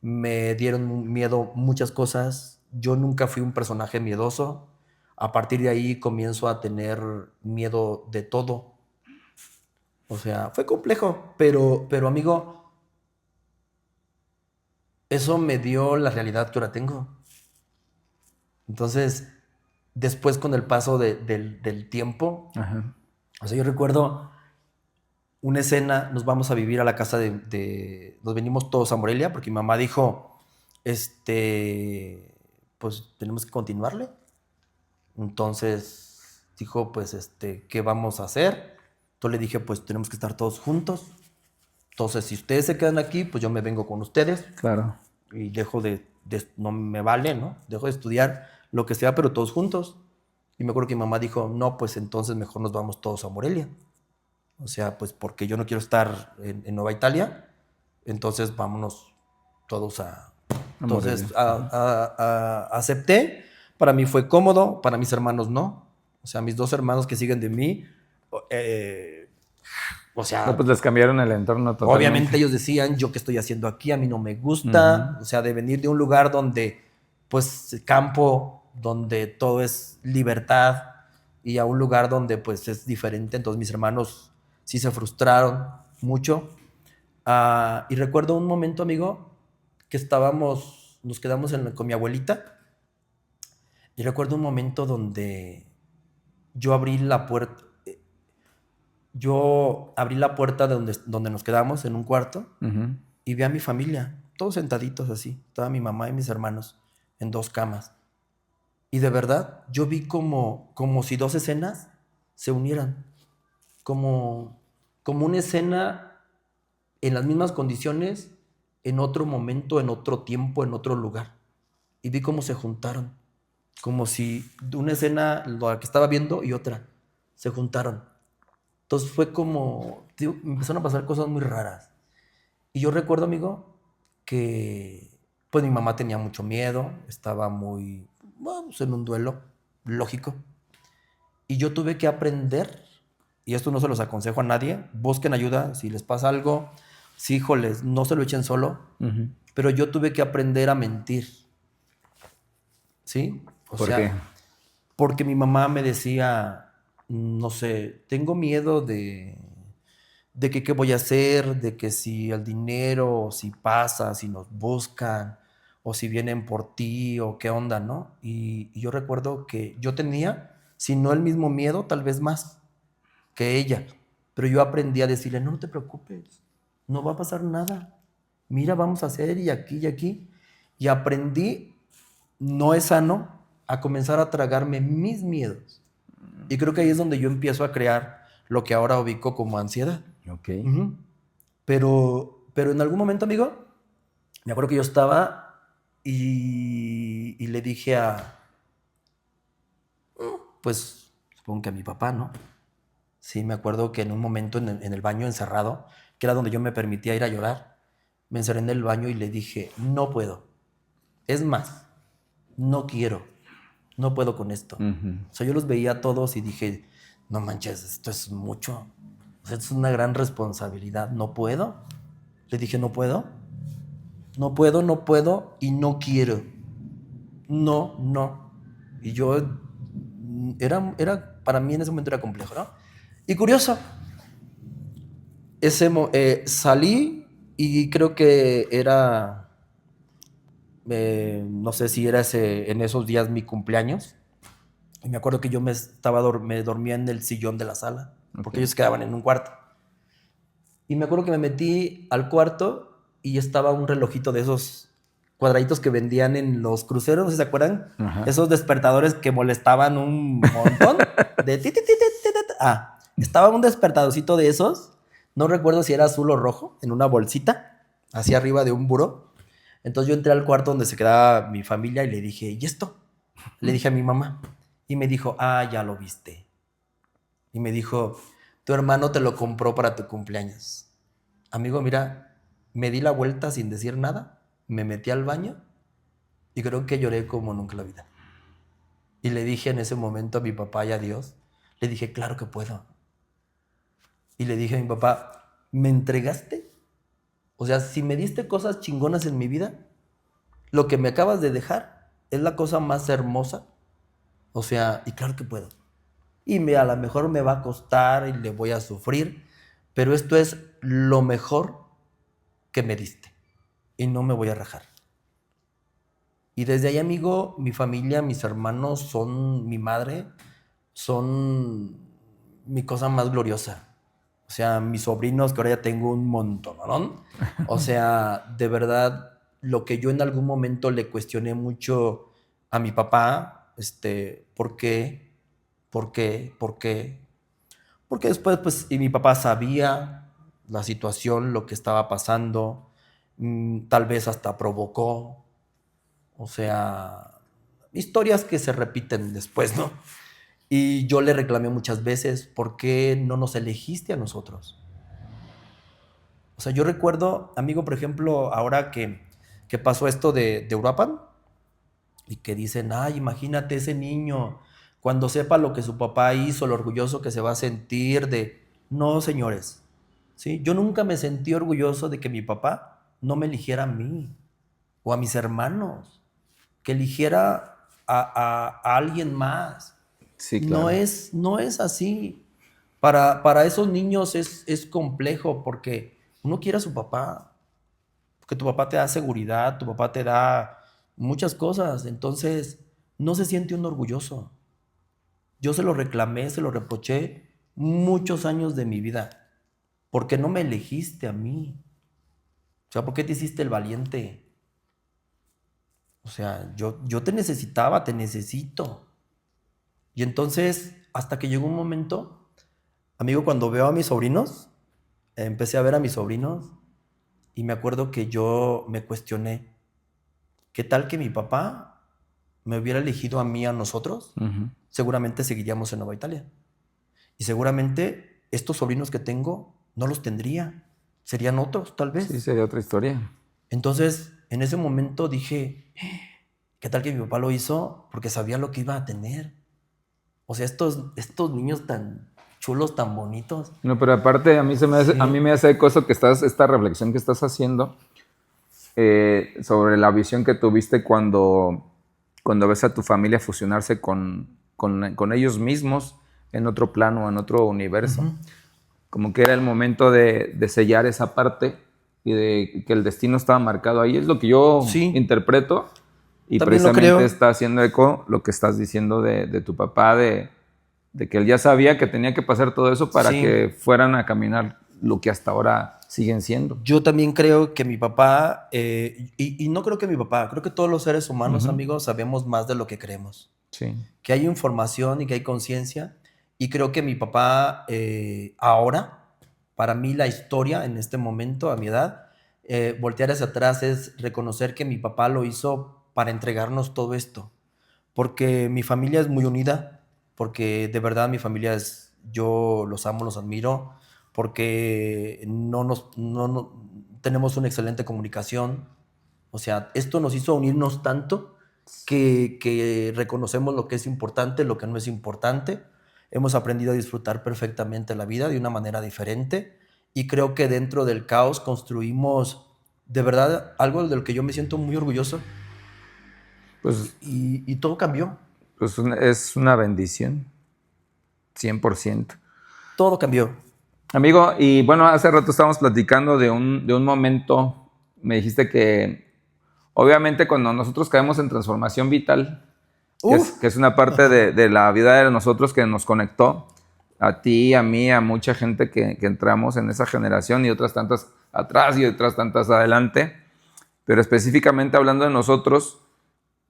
me dieron miedo muchas cosas. Yo nunca fui un personaje miedoso. A partir de ahí comienzo a tener miedo de todo. O sea, fue complejo, pero amigo, eso me dio la realidad que ahora tengo. Entonces, después con el paso del tiempo, o sea, yo recuerdo una escena, nos vamos a vivir a la casa nos venimos todos a Morelia, porque mi mamá dijo, pues tenemos que continuarle. Entonces dijo, pues, ¿qué vamos a hacer? Entonces le dije, pues tenemos que estar todos juntos. Entonces, si ustedes se quedan aquí, pues yo me vengo con ustedes. Claro. Y dejo no me vale, ¿no? Dejo de estudiar lo que sea, pero todos juntos. Y me acuerdo que mi mamá dijo, no, pues entonces mejor nos vamos todos a Morelia. O sea, pues porque yo no quiero estar en Nueva Italia, entonces vámonos todos a... Entonces acepté, para mí fue cómodo, para mis hermanos no. O sea, mis 2 hermanos que siguen de mí, o sea... No, pues les cambiaron el entorno totalmente. Obviamente ellos decían, yo qué estoy haciendo aquí, a mí no me gusta. O sea, de venir de un lugar donde, pues, campo, donde todo es libertad, y a un lugar donde, pues, es diferente. Entonces mis hermanos sí se frustraron mucho. Y recuerdo un momento, amigo, que nos quedamos con mi abuelita. Y recuerdo un momento donde yo abrí la puerta. Yo abrí la puerta de donde nos quedamos, en un cuarto, y vi a mi familia, todos sentaditos así. Estaba mi mamá y mis hermanos en 2 camas. Y de verdad, yo vi como si 2 escenas se unieran. Como una escena en las mismas condiciones, en otro momento, en otro tiempo, en otro lugar. Y vi cómo se juntaron. Como si una escena, la que estaba viendo, y otra, se juntaron. Entonces fue como, tío, me empezaron a pasar cosas muy raras. Y yo recuerdo, amigo, que pues mi mamá tenía mucho miedo, estaba muy, bueno, pues, en un duelo, lógico. Y yo tuve que aprender, y esto no se los aconsejo a nadie, busquen ayuda si les pasa algo, sí, híjoles, no se lo echen solo, pero yo tuve que aprender a mentir. ¿Sí? ¿Por qué? Porque mi mamá me decía, no sé, tengo miedo de que qué voy a hacer, de que si el dinero, o si pasa, si nos buscan, o si vienen por ti, o qué onda, ¿no? Y yo recuerdo que yo tenía si no el mismo miedo, tal vez más que ella. Pero yo aprendí a decirle, no te preocupes, no va a pasar nada. Mira, vamos a hacer y aquí y aquí. Y aprendí, no es sano, a comenzar a tragarme mis miedos. Y creo que ahí es donde yo empiezo a crear lo que ahora ubico como ansiedad. Ok. Pero en algún momento, amigo, me acuerdo que yo estaba y le dije pues supongo que a mi papá, ¿no? Sí, me acuerdo que en un momento en el baño encerrado, que era donde yo me permitía ir a llorar, me encerré en el baño y le dije, no puedo. Es más, no quiero. No puedo con esto. O sea, yo los veía a todos y dije, no manches, esto es mucho. O sea, esto es una gran responsabilidad. No puedo. Le dije, no puedo. No puedo, no puedo y no quiero. No, no. Y yo, para mí en ese momento era complejo, ¿no? Y curioso, salí y creo que era, no sé si era en esos días mi cumpleaños. Y me acuerdo que yo me dormía en el sillón de la sala, porque ellos quedaban en un cuarto. Y me acuerdo que me metí al cuarto y estaba un relojito de esos cuadraditos que vendían en los cruceros, ¿no se acuerdan? Ajá. Esos despertadores que molestaban un montón. Estaba un despertadorcito de esos, no recuerdo si era azul o rojo, en una bolsita, hacia arriba de un buró. Entonces yo entré al cuarto donde se quedaba mi familia y le dije, ¿y esto? Le dije a mi mamá. Y me dijo, ya lo viste. Y me dijo, tu hermano te lo compró para tu cumpleaños. Amigo, mira, me di la vuelta sin decir nada, me metí al baño y creo que lloré como nunca en la vida. Y le dije en ese momento a mi papá y a Dios, le dije, claro que puedo. Y le dije a mi papá, ¿me entregaste? O sea, si me diste cosas chingonas en mi vida, lo que me acabas de dejar es la cosa más hermosa. O sea, y claro que puedo. Y a lo mejor me va a costar y le voy a sufrir, pero esto es lo mejor que me diste y no me voy a rajar. Y desde ahí, amigo, mi familia, mis hermanos mi madre, son mi cosa más gloriosa. O sea, mis sobrinos, que ahora ya tengo un montón, ¿no? O sea, de verdad, lo que yo en algún momento le cuestioné mucho a mi papá, ¿por qué? ¿Por qué? ¿Por qué? Porque después, pues, y mi papá sabía la situación, lo que estaba pasando, tal vez hasta provocó, o sea, historias que se repiten después, ¿no? Y yo le reclamé muchas veces, ¿por qué no nos elegiste a nosotros? O sea, yo recuerdo, amigo, por ejemplo, ahora que pasó esto de Uruapan, y que dicen, imagínate ese niño, cuando sepa lo que su papá hizo, lo orgulloso que se va a sentir de... No, señores, ¿sí? Yo nunca me sentí orgulloso de que mi papá no me eligiera a mí o a mis hermanos, que eligiera a alguien más. Sí, claro. No es así. Para esos niños es complejo porque uno quiere a su papá, porque tu papá te da seguridad, tu papá te da muchas cosas, entonces no se siente uno orgulloso. Yo se lo reclamé, se lo reproché muchos años de mi vida. ¿Por qué no me elegiste a mí? O sea, ¿por qué te hiciste el valiente? O sea, yo te necesitaba, te necesito. Y entonces, hasta que llegó un momento, amigo, cuando veo a mis sobrinos, empecé a ver a mis sobrinos y me acuerdo que yo me cuestioné, ¿qué tal que mi papá me hubiera elegido a mí, a nosotros? Seguramente seguiríamos en Nueva Italia. Y seguramente estos sobrinos que tengo no los tendría. Serían otros, tal vez. Sí, sería otra historia. Entonces, en ese momento dije, ¿qué tal que mi papá lo hizo? Porque sabía lo que iba a tener. O sea, estos niños tan chulos, tan bonitos. No, pero aparte a mí me hace eco eso que esta reflexión que estás haciendo sobre la visión que tuviste cuando ves a tu familia fusionarse con ellos mismos en otro plano, en otro universo. Como que era el momento de sellar esa parte y de que el destino estaba marcado ahí. Es lo que yo interpreto. Y también precisamente está haciendo eco lo que estás diciendo de tu papá, de de que él ya sabía que tenía que pasar todo eso para que fueran a caminar lo que hasta ahora siguen siendo. Yo también creo que mi papá, y no creo que mi papá, creo que todos los seres humanos, amigos, sabemos más de lo que creemos. Sí. Que hay información y que hay conciencia. Y creo que mi papá ahora, para mí la historia en este momento, a mi edad, voltear hacia atrás es reconocer que mi papá lo hizo para entregarnos todo esto. Porque mi familia es muy unida, porque de verdad mi familia es, yo los amo, los admiro, porque no tenemos una excelente comunicación. O sea, esto nos hizo unirnos tanto que reconocemos lo que es importante, lo que no es importante. Hemos aprendido a disfrutar perfectamente la vida de una manera diferente y creo que dentro del caos construimos de verdad algo del que yo me siento muy orgulloso. Pues, y todo cambió. Pues es una bendición, 100%. Todo cambió. Amigo, y bueno, hace rato estábamos platicando de un momento, me dijiste que obviamente cuando nosotros caemos en transformación vital, que es una parte de la vida de nosotros que nos conectó, a ti, a mí, a mucha gente que entramos en esa generación y otras tantas atrás y otras tantas adelante, pero específicamente hablando de nosotros,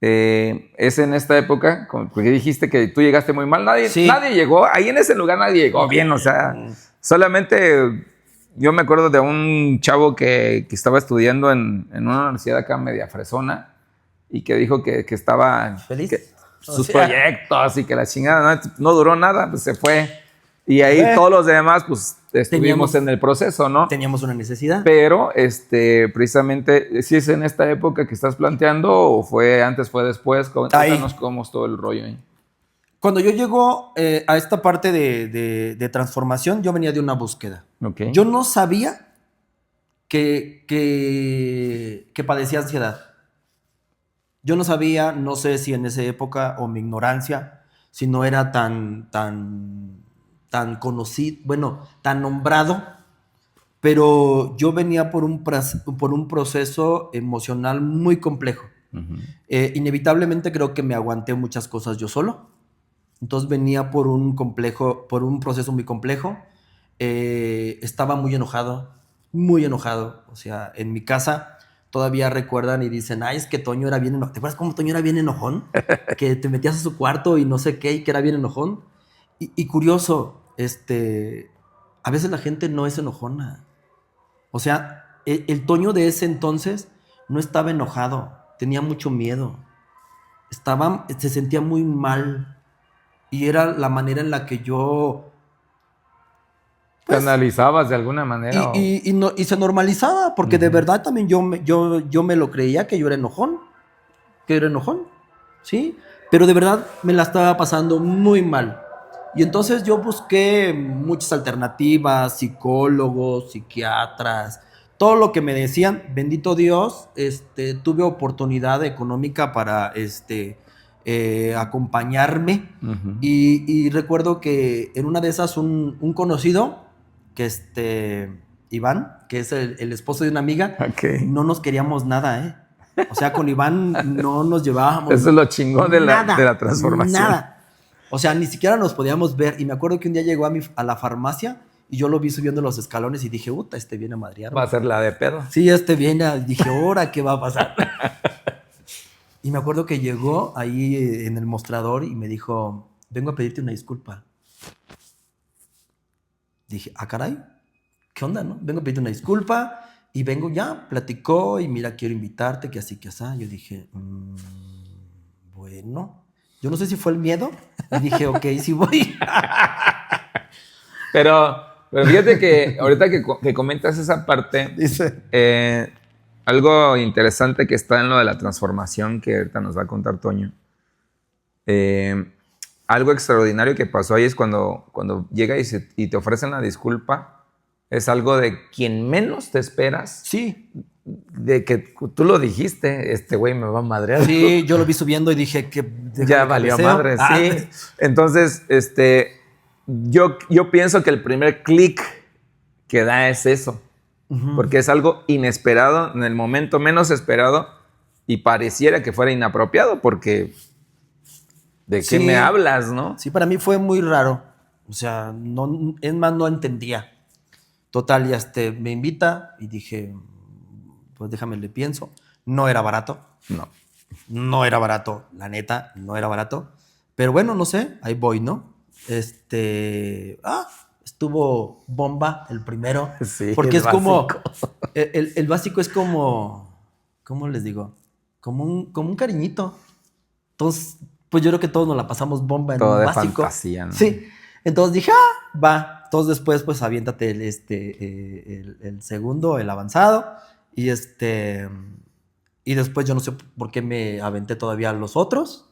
es en esta época, porque dijiste que tú llegaste muy mal, nadie llegó, ahí en ese lugar nadie llegó bien, o sea, solamente yo me acuerdo de un chavo que estaba estudiando en una universidad acá media fresona y que dijo que estaba feliz. Sus proyectos y que la chingada no duró nada, pues se fue. Y ahí todos los demás, pues estuvimos en el proceso, ¿no? Teníamos una necesidad. Pero precisamente, ¿si es en esta época que estás planteando o fue antes, fue después? Cuéntanos cómo es todo el rollo ahí. Cuando yo llego a esta parte de transformación, yo venía de una búsqueda. Okay. Yo no sabía que padecía ansiedad. Yo no sabía, no sé si en esa época o mi ignorancia, si no era tan conocido, bueno, tan nombrado, pero yo venía por un proceso emocional muy complejo. Inevitablemente creo que me aguanté muchas cosas yo solo. Entonces venía por un proceso muy complejo. Estaba muy enojado. O sea, en mi casa todavía recuerdan y dicen, ay, es que Toño era bien enojón. ¿Te acuerdas cómo Toño era bien enojón? Que te metías a su cuarto y no sé qué, y que era bien enojón. Y curioso, a veces la gente no es enojona. O sea, el Toño de ese entonces no estaba enojado, tenía mucho miedo. Se sentía muy mal. Y era la manera en la que yo... ¿Te analizabas de alguna manera? Y se normalizaba, porque de verdad también yo me lo creía que yo era enojón. ¿Sí? Pero de verdad me la estaba pasando muy mal. Y entonces yo busqué muchas alternativas, psicólogos, psiquiatras, todo lo que me decían. Bendito Dios, tuve oportunidad económica para acompañarme. Y recuerdo que en una de esas un conocido, que Iván, que es el esposo de una amiga, no nos queríamos nada, O sea, con Iván no nos llevábamos. Eso es lo chingón de la transformación. Nada. O sea, ni siquiera nos podíamos ver. Y me acuerdo que un día llegó a la farmacia y yo lo vi subiendo los escalones y dije, puta, viene a madrear. Va a ser la de pedo. Sí, viene. Dije, ahora, ¿qué va a pasar? Y me acuerdo que llegó ahí en el mostrador y me dijo, vengo a pedirte una disculpa. Dije, caray, ¿qué onda, no? Vengo a pedirte una disculpa y vengo ya, platicó y mira, quiero invitarte, que así, que así. Yo dije, bueno, yo no sé si fue el miedo. Y dije, ok, sí voy. Pero fíjate que ahorita que comentas esa parte, dice, algo interesante que está en lo de la transformación que ahorita nos va a contar Toño. Algo extraordinario que pasó ahí es cuando llega y te ofrecen la disculpa. Es algo de quien menos te esperas. Sí. De que tú lo dijiste, este güey me va a madrear. Sí, yo lo vi subiendo y dije que... Ya valió madre, sí. Entonces, yo pienso que el primer clic que da es eso. Porque es algo inesperado, en el momento menos esperado, y pareciera que fuera inapropiado, porque ¿De qué me hablas, no? Sí, para mí fue muy raro. O sea, no, es más, no entendía. Total, ya me invita y dije, pues déjame, le pienso. No era barato. No. No era barato, la neta, no era barato. Pero bueno, no sé, ahí voy, ¿no? Estuvo bomba el primero. Sí, porque es básico. como, el básico es como, ¿cómo les digo? Como un cariñito. Entonces, pues yo creo que todos nos la pasamos bomba en todo un de básico. fantasía, ¿no? Sí. Entonces dije, va. Entonces después, pues aviéntate el segundo, el avanzado. Y y después yo no sé por qué me aventé todavía los otros.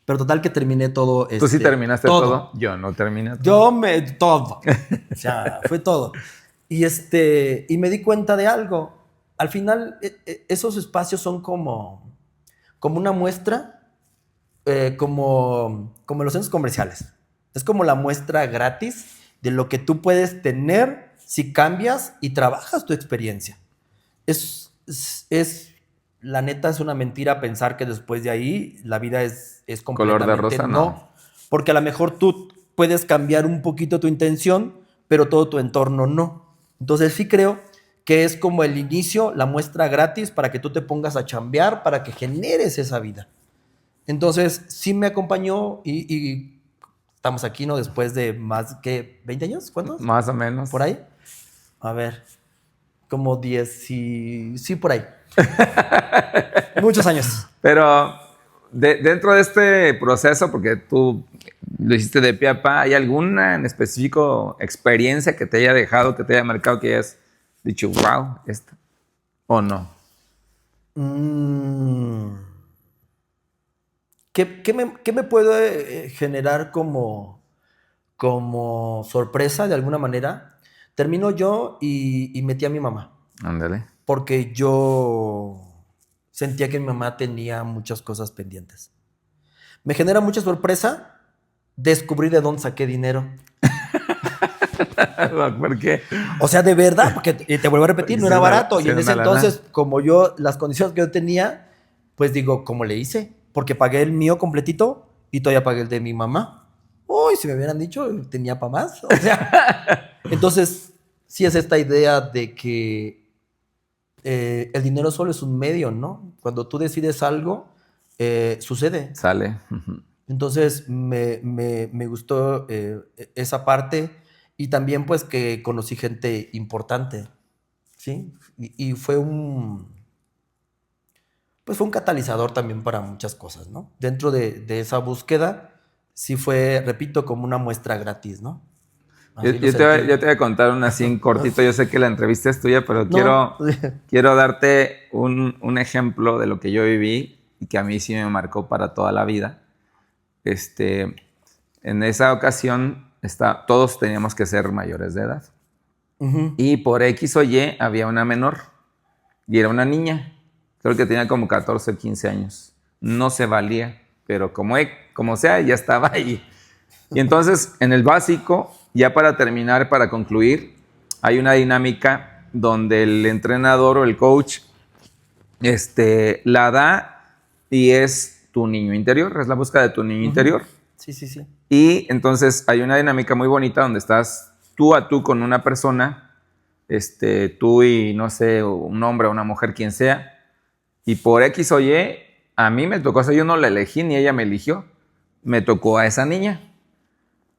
Pero total que terminé todo. ¿Tú sí terminaste todo? Yo no terminé todo. Todo. O sea, fue todo. Y me di cuenta de algo. Al final, esos espacios son como una muestra, como los centros comerciales. Es como la muestra gratis de lo que tú puedes tener si cambias y trabajas tu experiencia. La neta, es una mentira pensar que después de ahí la vida es completamente... ¿Color de rosa? No. Porque a lo mejor tú puedes cambiar un poquito tu intención, pero todo tu entorno no. Entonces sí creo que es como el inicio, la muestra gratis para que tú te pongas a chambear, para que generes esa vida. Entonces sí me acompañó y estamos aquí, ¿no? Después de más que 20 años, ¿cuántos? Más o menos. ¿Por ahí? A ver, como 10 y... Sí, por ahí. Muchos años. Pero dentro de este proceso, porque tú lo hiciste de pie a pa, ¿hay alguna en específico experiencia que te haya dejado, que te haya marcado, que hayas dicho, wow, esta? ¿O no? ¿Qué me puede generar como sorpresa de alguna manera? Termino yo y metí a mi mamá. Ándale. Porque yo sentía que mi mamá tenía muchas cosas pendientes. Me genera mucha sorpresa descubrir de dónde saqué dinero. ¿Por qué? O sea, de verdad, porque te vuelvo a repetir, no era barato. Y en ese entonces, como las condiciones que yo tenía, pues digo, ¿cómo le hice? Porque pagué el mío completito y todavía pagué el de mi mamá. Uy, si me hubieran dicho, tenía para más. O sea, entonces, sí es esta idea de que el dinero solo es un medio, ¿no? Cuando tú decides algo, sucede. Sale. Entonces, me gustó esa parte y también pues que conocí gente importante, ¿sí? Y fue pues fue un catalizador también para muchas cosas, ¿no? Dentro de esa búsqueda, sí fue, repito, como una muestra gratis, ¿no? Yo te voy a contar una así en cortito. Yo sé que la entrevista es tuya, pero No. quiero darte un ejemplo de lo que yo viví y que a mí sí me marcó para toda la vida. En esa ocasión todos teníamos que ser mayores de edad. Uh-huh. Y por X o Y había una menor y era una niña. Creo que tenía como 14 o 15 años. No se valía, pero como sea, ya estaba ahí. Y entonces, en el básico, ya para terminar, para concluir, hay una dinámica donde el entrenador o el coach la da y es tu niño interior, es la búsqueda de tu niño interior. Sí, sí, sí. Y entonces hay una dinámica muy bonita donde estás tú a tú con una persona, tú y, no sé, un hombre o una mujer, quien sea, y por X o Y, a mí me tocó, o sea, yo no la elegí ni ella me eligió, me tocó a esa niña.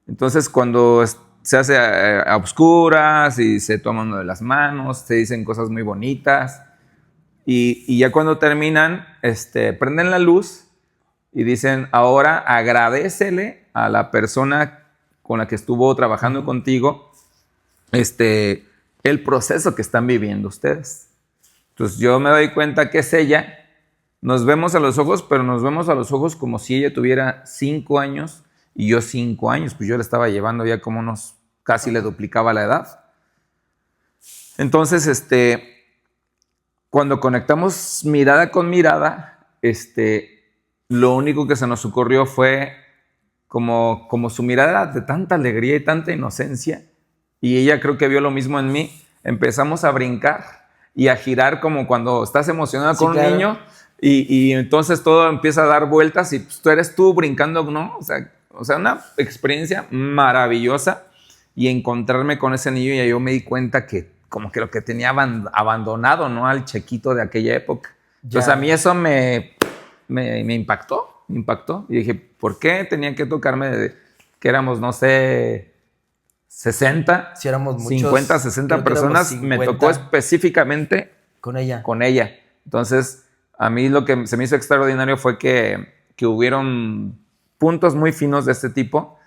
Entonces, cuando se hace a oscuras y se toman de las manos, se dicen cosas muy bonitas, y ya cuando terminan, prenden la luz y dicen, ahora agradécele a la persona con la que estuvo trabajando contigo el proceso que están viviendo ustedes. Entonces yo me doy cuenta que es ella, nos vemos a los ojos, pero nos vemos a los ojos como si ella tuviera 5 años y yo 5 años, pues yo le estaba llevando ya como casi le duplicaba la edad. Entonces, cuando conectamos mirada con mirada, lo único que se nos ocurrió fue como su mirada era de tanta alegría y tanta inocencia, y ella creo que vio lo mismo en mí, empezamos a brincar y a girar como cuando estás emocionado con un niño, Y entonces todo empieza a dar vueltas y pues, tú eres tú brincando, ¿no? O sea, una experiencia maravillosa y encontrarme con ese niño y yo me di cuenta que como que lo que tenía abandonado, ¿no? Al Chequito de aquella época. Entonces a mí eso me impactó, y dije, ¿por qué tenían que tocarme que éramos, no sé, 60, si éramos muchos, 50, 60 personas? 50. Me tocó específicamente con ella. Entonces, a mí lo que se me hizo extraordinario fue que hubieron puntos muy finos de este tipo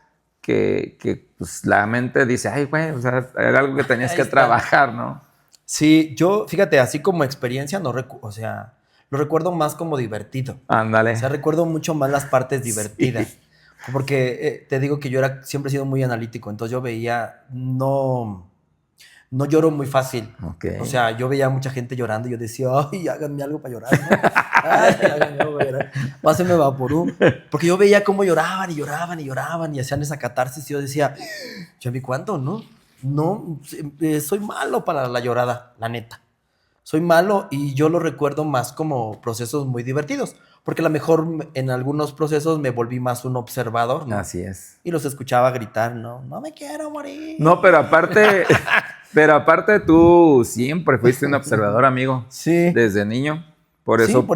que pues, la mente dice, ay, güey, o sea, era algo que tenías que trabajar, ¿no? Sí, yo, fíjate, así como experiencia, o sea, lo recuerdo más como divertido. Ándale. O sea, recuerdo mucho más las partes divertidas. Sí. Porque te digo que yo siempre he sido muy analítico, entonces yo veía, no lloro muy fácil. Okay. O sea, yo veía a mucha gente llorando y yo decía, ay, háganme algo para llorar, ¿no? Ay, háganme algo para llorar. Pásenme vaporú. Porque yo veía cómo lloraban y lloraban y lloraban y hacían esa catarsis y yo decía, yo vi cuánto, ¿no? No, soy malo para la llorada, la neta. Soy malo y yo lo recuerdo más como procesos muy divertidos. Porque a lo mejor en algunos procesos me volví más un observador, ¿no? Así es. Y los escuchaba gritar, no me quiero morir. No, pero aparte tú siempre fuiste un observador, amigo. Sí. Desde niño. Por eso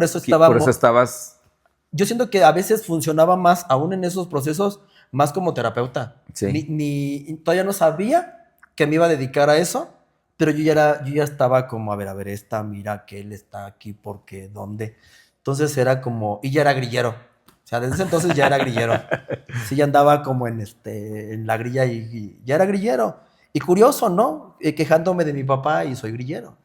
estabas... Yo siento que a veces funcionaba más, aún en esos procesos, más como terapeuta. Sí. Todavía no sabía que me iba a dedicar a eso, pero yo ya estaba como, a ver, mira que él está aquí, porque ¿dónde? Entonces era como, y ya era grillero. O sea, desde ese entonces ya era grillero. Sí, ya andaba como en la grilla y ya era grillero. Y curioso, ¿no? Quejándome de mi papá y soy grillero.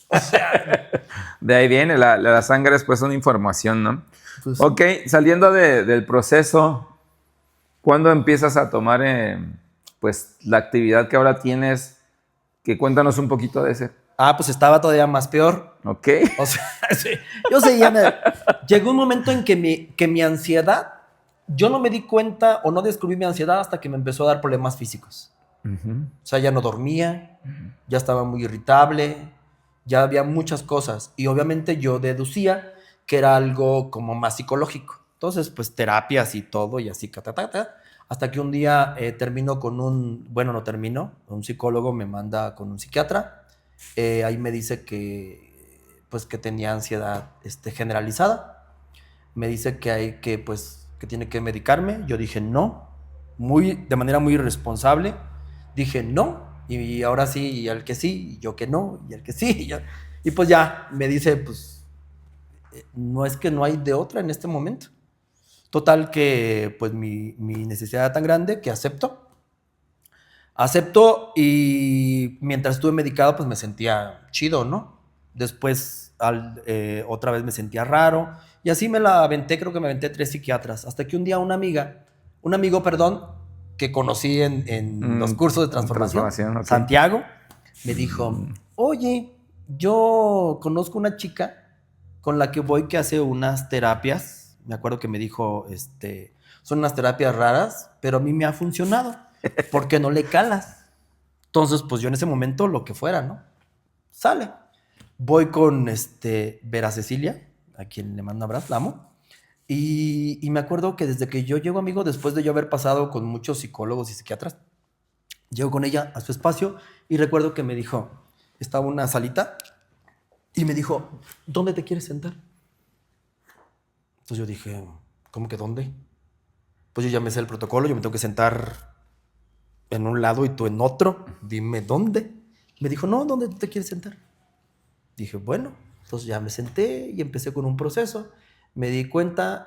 O sea, de ahí viene, la sangre es pues una información, ¿no? Pues, ok, saliendo del proceso, ¿cuándo empiezas a tomar pues la actividad que ahora tienes? Que cuéntanos un poquito de ese. Pues estaba todavía más peor. Ok. O sea, sí, yo seguía. Llegó un momento en que mi ansiedad, yo no me di cuenta o no descubrí mi ansiedad hasta que me empezó a dar problemas físicos. O sea, ya no dormía, ya estaba muy irritable, ya había muchas cosas. Y obviamente yo deducía que era algo como más psicológico. Entonces, pues terapias y todo y así, hasta que un día termino con un psicólogo me manda con un psiquiatra. Ahí me dice que tenía ansiedad generalizada. Me dice que tiene que medicarme. Yo dije no, de manera muy irresponsable. Dije no, y ahora sí, y al que sí, y yo que no, y al que sí. Y pues ya, me dice, pues, no es que no hay de otra en este momento. Total que, pues, mi necesidad era tan grande que acepto, y mientras estuve medicado, pues me sentía chido, ¿no? Después, otra vez me sentía raro, y así me la aventé, creo que me aventé 3 psiquiatras, hasta que un día un amigo, que conocí en los cursos de transformación, okay. Santiago, me dijo, oye, yo conozco una chica con la que voy que hace unas terapias, me acuerdo que me dijo, son unas terapias raras, pero a mí me ha funcionado, ¿por qué no le calas? Entonces, pues yo en ese momento, lo que fuera, ¿no? Sale. Voy con Vera Cecilia, a quien le mando un abrazo, la amo. Y me acuerdo que desde que yo llego, amigo, después de yo haber pasado con muchos psicólogos y psiquiatras, llego con ella a su espacio y recuerdo que me dijo, estaba una salita y me dijo, ¿dónde te quieres sentar? Entonces yo dije, ¿cómo que dónde? Pues yo ya me sé el protocolo, yo me tengo que sentar en un lado y tú en otro, dime dónde. Me dijo, no, ¿dónde te quieres sentar? Dije, bueno, entonces ya me senté y empecé con un proceso. Me di cuenta,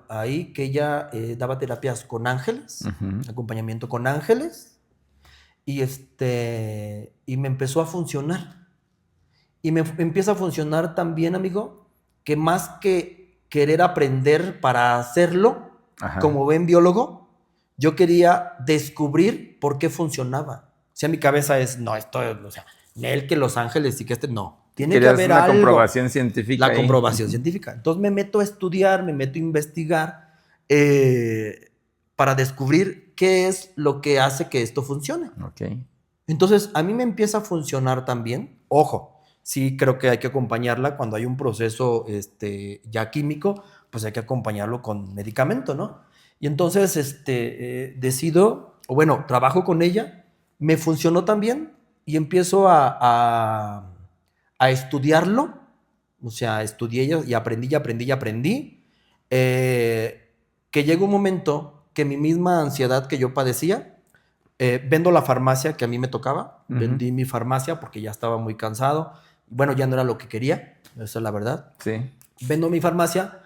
ahí que ella daba terapias con ángeles, acompañamiento con ángeles, y me empezó a funcionar. Y me empieza a funcionar también, amigo, que más que querer aprender para hacerlo, como buen biólogo, yo quería descubrir por qué funcionaba. O sea, mi cabeza es, no, él que Los Ángeles y que no. Tiene que haber una algo. Comprobación científica. La comprobación científica. Entonces me meto a estudiar, me meto a investigar para descubrir qué es lo que hace que esto funcione. Ok. Entonces a mí me empieza a funcionar también. Ojo, sí creo que hay que acompañarla cuando hay un proceso ya químico, pues hay que acompañarlo con medicamento, ¿no? Y entonces decido, o bueno, trabajo con ella, me funcionó también y empiezo a estudiarlo, o sea, estudié y aprendí y aprendí y aprendí, que llega un momento que mi misma ansiedad que yo padecía, vendo la farmacia que a mí me tocaba, vendí mi farmacia porque ya estaba muy cansado, bueno, ya no era lo que quería, esa es la verdad. Sí. Vendo mi farmacia,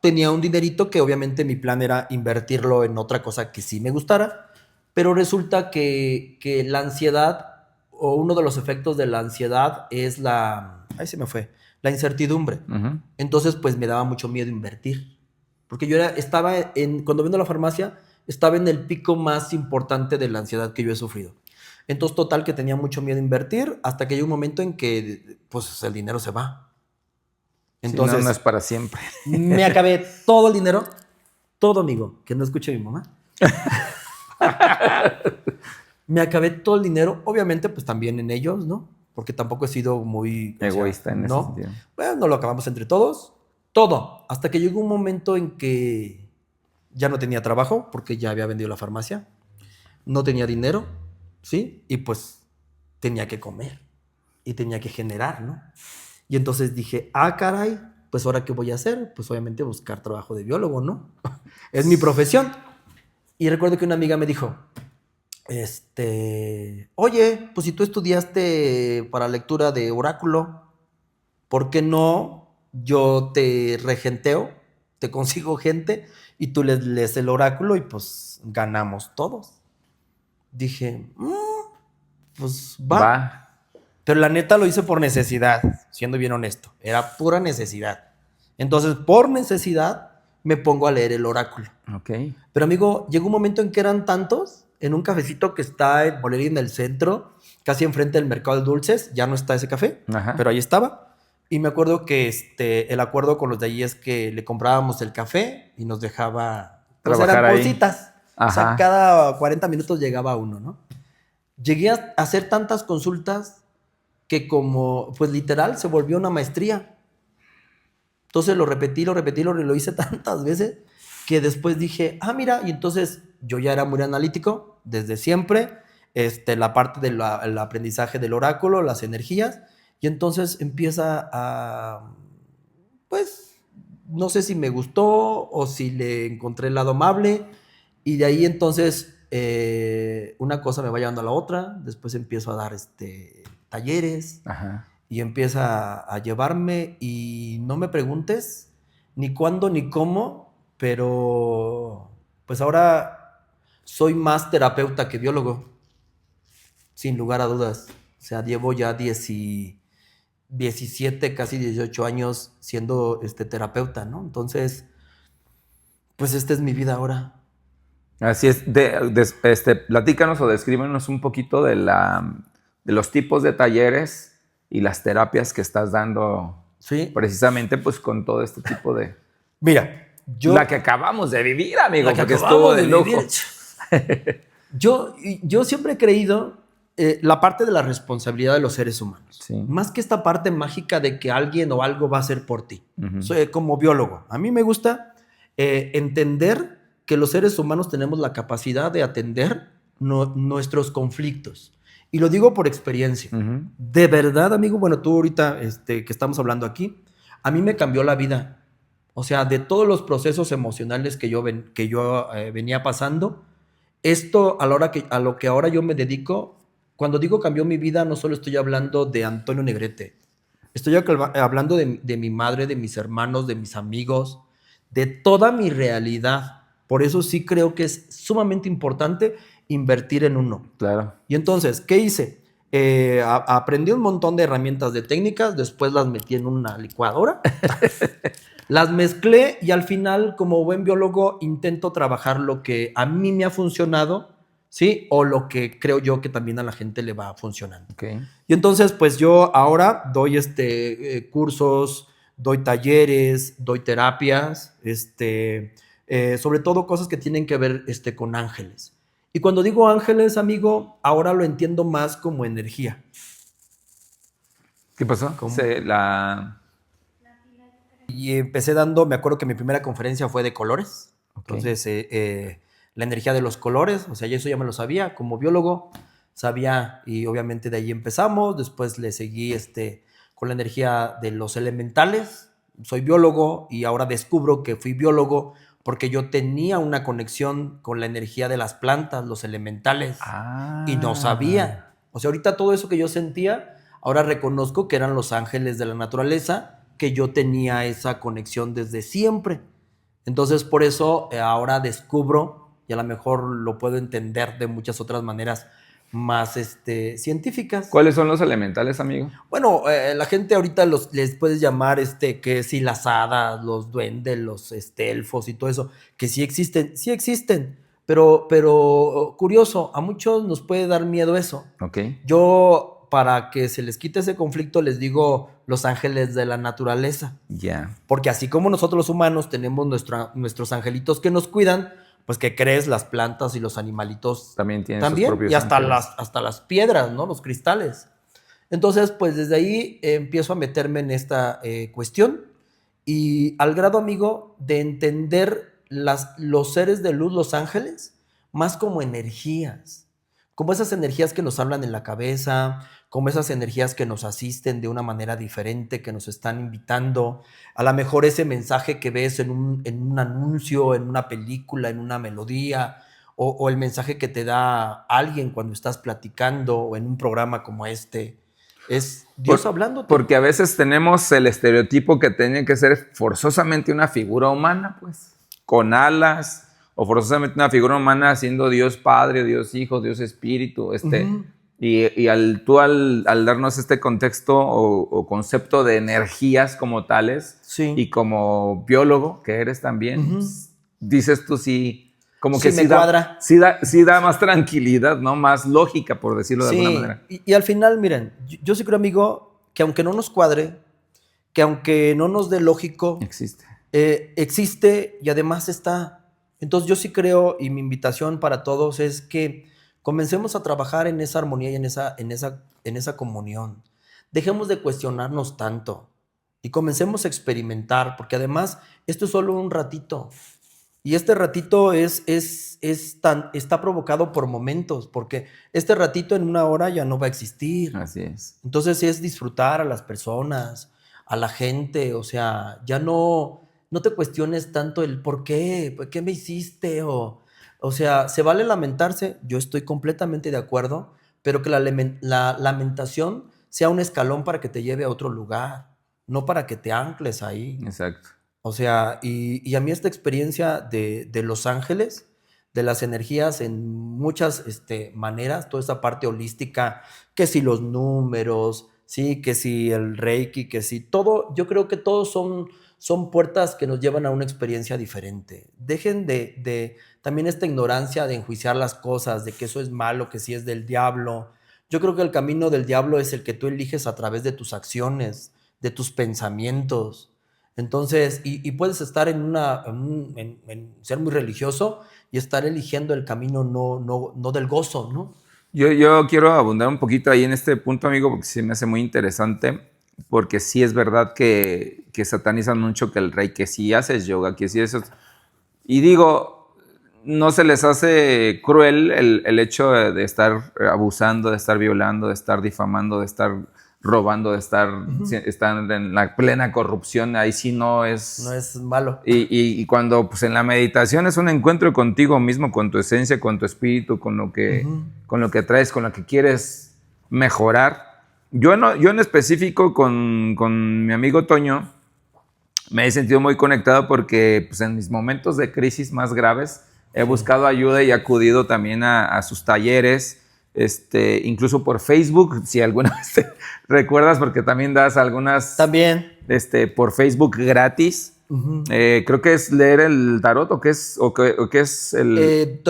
tenía un dinerito que obviamente mi plan era invertirlo en otra cosa que sí me gustara, pero resulta que la ansiedad, o uno de los efectos de la ansiedad es ahí se me fue, la incertidumbre. Entonces, pues me daba mucho miedo invertir, porque yo cuando vendo la farmacia, estaba en el pico más importante de la ansiedad que yo he sufrido. Entonces, total, que tenía mucho miedo a invertir, hasta que hay un momento en que, pues, el dinero se va. Entonces, si no, no es para siempre. me acabé todo el dinero, todo, amigo, que no escuche mi mamá. Me acabé todo el dinero, obviamente, pues también en ellos, ¿no? Porque tampoco he sido muy egoísta en ese ¿no? sentido. Bueno, lo acabamos entre todos, todo, hasta que llegó un momento en que ya no tenía trabajo, porque ya había vendido la farmacia, no tenía dinero, ¿sí? Y pues tenía que comer y tenía que generar, ¿no? Y entonces dije, caray, pues ¿ahora qué voy a hacer? Pues obviamente buscar trabajo de biólogo, ¿no? Es mi profesión. Y recuerdo que una amiga me dijo, oye, pues si tú estudiaste para lectura de oráculo, ¿por qué no yo te regenteo, te consigo gente y tú les lees el oráculo y pues ganamos todos? Dije, pues va. Pero la neta lo hice por necesidad, siendo bien honesto. Era pura necesidad. Entonces, por necesidad, me pongo a leer el oráculo. Okay. Pero, amigo, llegó un momento en que eran tantos, en un cafecito que está en Bolerín, en el centro, casi enfrente del mercado de dulces. Ya no está ese café, pero ahí estaba. Y me acuerdo que el acuerdo con los de allí es que le comprábamos el café y nos dejaba... Pues eran bolsitas. O sea, cada 40 minutos llegaba uno, ¿no? Llegué a hacer tantas consultas que como, pues literal, se volvió una maestría. Entonces lo hice tantas veces que después dije, mira, y entonces yo ya era muy analítico desde siempre, la parte del aprendizaje del oráculo, las energías, y entonces empieza a, pues, no sé si me gustó o si le encontré el lado amable, y de ahí entonces una cosa me va llevando a la otra, después empiezo a dar talleres. Y empieza a llevarme, y no me preguntes ni cuándo ni cómo, pero pues ahora soy más terapeuta que biólogo, sin lugar a dudas. O sea, llevo ya 17, casi 18 años siendo terapeuta, ¿no? Entonces, pues esta es mi vida ahora. Así es. Platícanos o descríbenos un poquito de los tipos de talleres y las terapias que estás dando, ¿sí? Precisamente pues con todo este tipo de... Mira, la que acabamos de vivir, amigo, porque estuvo de lujo. Yo siempre he creído la parte de la responsabilidad de los seres humanos. Sí. Más que esta parte mágica de que alguien o algo va a hacer por ti. Soy como biólogo. A mí me gusta entender que los seres humanos tenemos la capacidad de atender nuestros conflictos. Y lo digo por experiencia. De verdad, amigo, bueno, tú ahorita que estamos hablando aquí, a mí me cambió la vida. O sea, de todos los procesos emocionales que yo venía pasando, esto a lo que ahora yo me dedico, cuando digo cambió mi vida, no solo estoy hablando de Antonio Negrete. Estoy hablando de mi madre, de mis hermanos, de mis amigos, de toda mi realidad. Por eso sí creo que es sumamente importante invertir en uno. Claro. Y entonces, ¿qué hice? Aprendí un montón de herramientas, de técnicas, después las metí en una licuadora, las mezclé y al final, como buen biólogo, intento trabajar lo que a mí me ha funcionado, ¿sí? O lo que creo yo que también a la gente le va funcionando. Okay. Y entonces, pues yo ahora doy cursos, doy talleres, doy terapias, sobre todo cosas que tienen que ver con ángeles. Y cuando digo ángeles, amigo, ahora lo entiendo más como energía. ¿Qué pasó? Y empecé me acuerdo que mi primera conferencia fue de colores. Okay. Entonces, la energía de los colores, o sea, yo eso ya me lo sabía como biólogo, sabía, y obviamente de ahí empezamos. Después le seguí con la energía de los elementales. Soy biólogo y ahora descubro que fui biólogo porque yo tenía una conexión con la energía de las plantas, los elementales, y no sabía. O sea, ahorita todo eso que yo sentía, ahora reconozco que eran los ángeles de la naturaleza, que yo tenía esa conexión desde siempre. Entonces, por eso ahora descubro, y a lo mejor lo puedo entender de muchas otras maneras más científicas. ¿Cuáles son los elementales, amigo? Bueno, la gente ahorita les puedes llamar que sí, las hadas, los duendes, los elfos y todo eso, que sí existen, pero curioso, a muchos nos puede dar miedo eso. Okay. Yo, para que se les quite ese conflicto, les digo los ángeles de la naturaleza. Ya. Yeah. Porque así como nosotros los humanos tenemos nuestros angelitos que nos cuidan, pues ¿qué crees? Las plantas y los animalitos también tienen sus propios y hasta las piedras, ¿no? Los cristales. Entonces, pues desde ahí empiezo a meterme en esta cuestión, y al grado, amigo, de entender los seres de luz, los ángeles, más como energías, como esas energías que nos hablan en la cabeza, como esas energías que nos asisten de una manera diferente, que nos están invitando. A lo mejor ese mensaje que ves en un anuncio, en una película, en una melodía, o el mensaje que te da alguien cuando estás platicando o en un programa como este. Es Dios hablándote. Porque a veces tenemos el estereotipo que tiene que ser forzosamente una figura humana, pues, con alas, o forzosamente una figura humana siendo Dios Padre, Dios Hijo, Dios Espíritu, Uh-huh. Y al darnos este contexto o concepto de energías como tales, sí, y como biólogo que eres también, uh-huh, dices tú sí, como que sí me cuadra. Sí da más tranquilidad, ¿no? Más lógica, por decirlo de alguna manera. Y al final, miren, yo sí creo, amigo, que aunque no nos cuadre, que aunque no nos dé lógico, existe y además está. Entonces yo sí creo, y mi invitación para todos es que comencemos a trabajar en esa armonía y en esa comunión. Dejemos de cuestionarnos tanto y comencemos a experimentar, porque además esto es solo un ratito. Y este ratito está provocado por momentos, porque este ratito en una hora ya no va a existir. Así es. Entonces es disfrutar a las personas, a la gente, o sea, ya no te cuestiones tanto el por qué me hiciste, o sea, se vale lamentarse, yo estoy completamente de acuerdo, pero que la lamentación sea un escalón para que te lleve a otro lugar, no para que te ancles ahí. Exacto. O sea, y a mí esta experiencia de Los Ángeles, de las energías en muchas maneras, toda esa parte holística, que si los números, sí, que si el Reiki, que si todo, yo creo que todos son puertas que nos llevan a una experiencia diferente. Dejen de también esta ignorancia de enjuiciar las cosas, de que eso es malo, que si es del diablo. Yo creo que el camino del diablo es el que tú eliges a través de tus acciones, de tus pensamientos. Entonces, y puedes estar en ser muy religioso y estar eligiendo el camino no del gozo, ¿no? Yo quiero abundar un poquito ahí en este punto, amigo, porque sí me hace muy interesante, porque sí es verdad que satanizan mucho que el rey, que sí haces yoga, que sí eso. Y digo, no se les hace cruel el hecho de estar abusando, de estar violando, de estar difamando, de estar robando, de estar en la plena corrupción. Ahí sí no es malo. Y cuando pues en la meditación es un encuentro contigo mismo, con tu esencia, con tu espíritu, con lo que traes, con lo que quieres mejorar. Yo en específico con mi amigo Toño me he sentido muy conectado porque pues, en mis momentos de crisis más graves he buscado ayuda y he acudido también a sus talleres, incluso por Facebook, si alguna vez te recuerdas, porque también das algunas por Facebook gratis. Creo que es leer el tarot o qué es el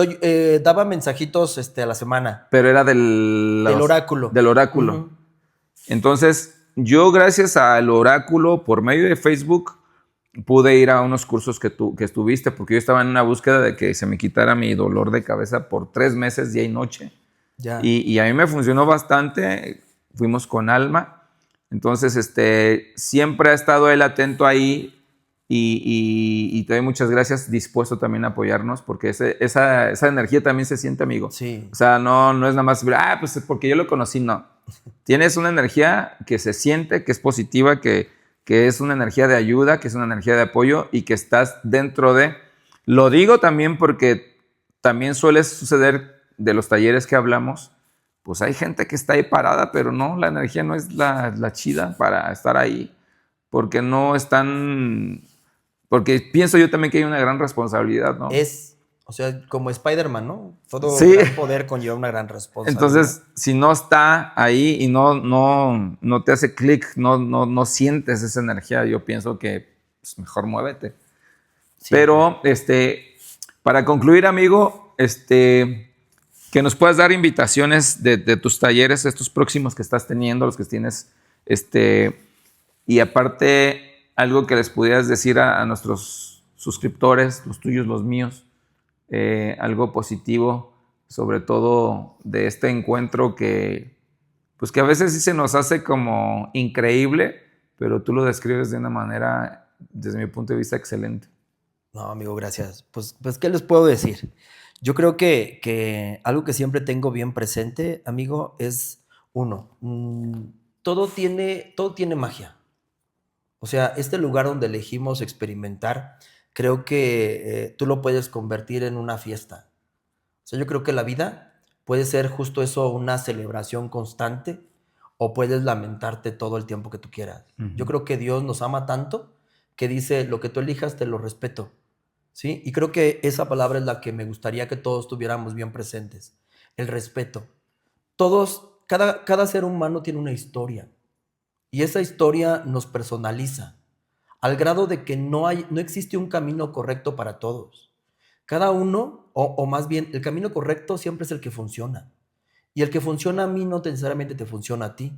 daba mensajitos a la semana, pero era del oráculo. Entonces yo, gracias al oráculo, por medio de Facebook, pude ir a unos cursos que estuviste, porque yo estaba en una búsqueda de que se me quitara mi dolor de cabeza por 3 meses, día y noche. Y a mí me funcionó bastante. Fuimos con Alma. Entonces, siempre ha estado él atento ahí y te doy muchas gracias, dispuesto también a apoyarnos, porque esa energía también se siente, amigo. Sí. O sea, no es nada más, pues porque yo lo conocí, no. Tienes una energía que se siente, que es positiva, que es una energía de ayuda, que es una energía de apoyo y que estás dentro de... Lo digo también porque también suele suceder de los talleres que hablamos, pues hay gente que está ahí parada, pero no, la energía no es la chida para estar ahí, porque no están... Porque pienso yo también que hay una gran responsabilidad, ¿no? O sea, como Spider-Man, ¿no? Todo sí. gran poder conlleva una gran responsabilidad. Entonces, si no está ahí y no te hace clic, no sientes esa energía, yo pienso que pues, mejor muévete. Sí. Pero, para concluir, amigo, que nos puedas dar invitaciones de tus talleres, estos próximos que estás teniendo, los que tienes, y aparte, algo que les pudieras decir a nuestros suscriptores, los tuyos, los míos, algo positivo, sobre todo de este encuentro que a veces sí se nos hace como increíble, pero tú lo describes de una manera, desde mi punto de vista, excelente. No, amigo, gracias. Pues ¿qué les puedo decir? Yo creo que algo que siempre tengo bien presente, amigo, es todo tiene magia. O sea, este lugar donde elegimos experimentar, creo que tú lo puedes convertir en una fiesta. O sea, yo creo que la vida puede ser justo eso, una celebración constante, o puedes lamentarte todo el tiempo que tú quieras. Yo creo que Dios nos ama tanto que dice, lo que tú elijas te lo respeto. ¿Sí? Y creo que esa palabra es la que me gustaría que todos tuviéramos bien presentes. El respeto. Cada ser humano tiene una historia. Y esa historia nos personaliza. Al grado de que no existe un camino correcto para todos. Cada uno, o más bien, el camino correcto siempre es el que funciona. Y el que funciona a mí no necesariamente te funciona a ti.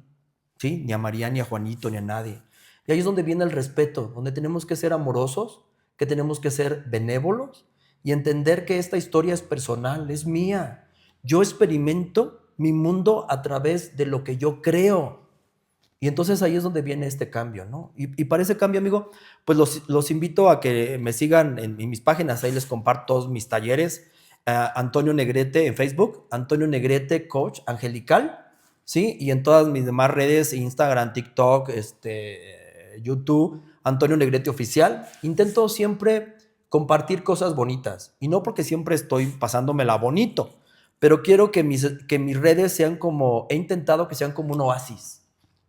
¿Sí? Ni a María, ni a Juanito, ni a nadie. Y ahí es donde viene el respeto, donde tenemos que ser amorosos, que tenemos que ser benévolos y entender que esta historia es personal, es mía. Yo experimento mi mundo a través de lo que yo creo. Y entonces ahí es donde viene este cambio, ¿no? Y para ese cambio, amigo, pues los invito a que me sigan en mis páginas. Ahí les comparto todos mis talleres. Antonio Negrete en Facebook, Antonio Negrete Coach Angelical, ¿sí? Y en todas mis demás redes, Instagram, TikTok, YouTube, Antonio Negrete Oficial. Intento siempre compartir cosas bonitas. Y no porque siempre estoy pasándomela bonito, pero quiero que mis redes sean he intentado que sean como un oasis.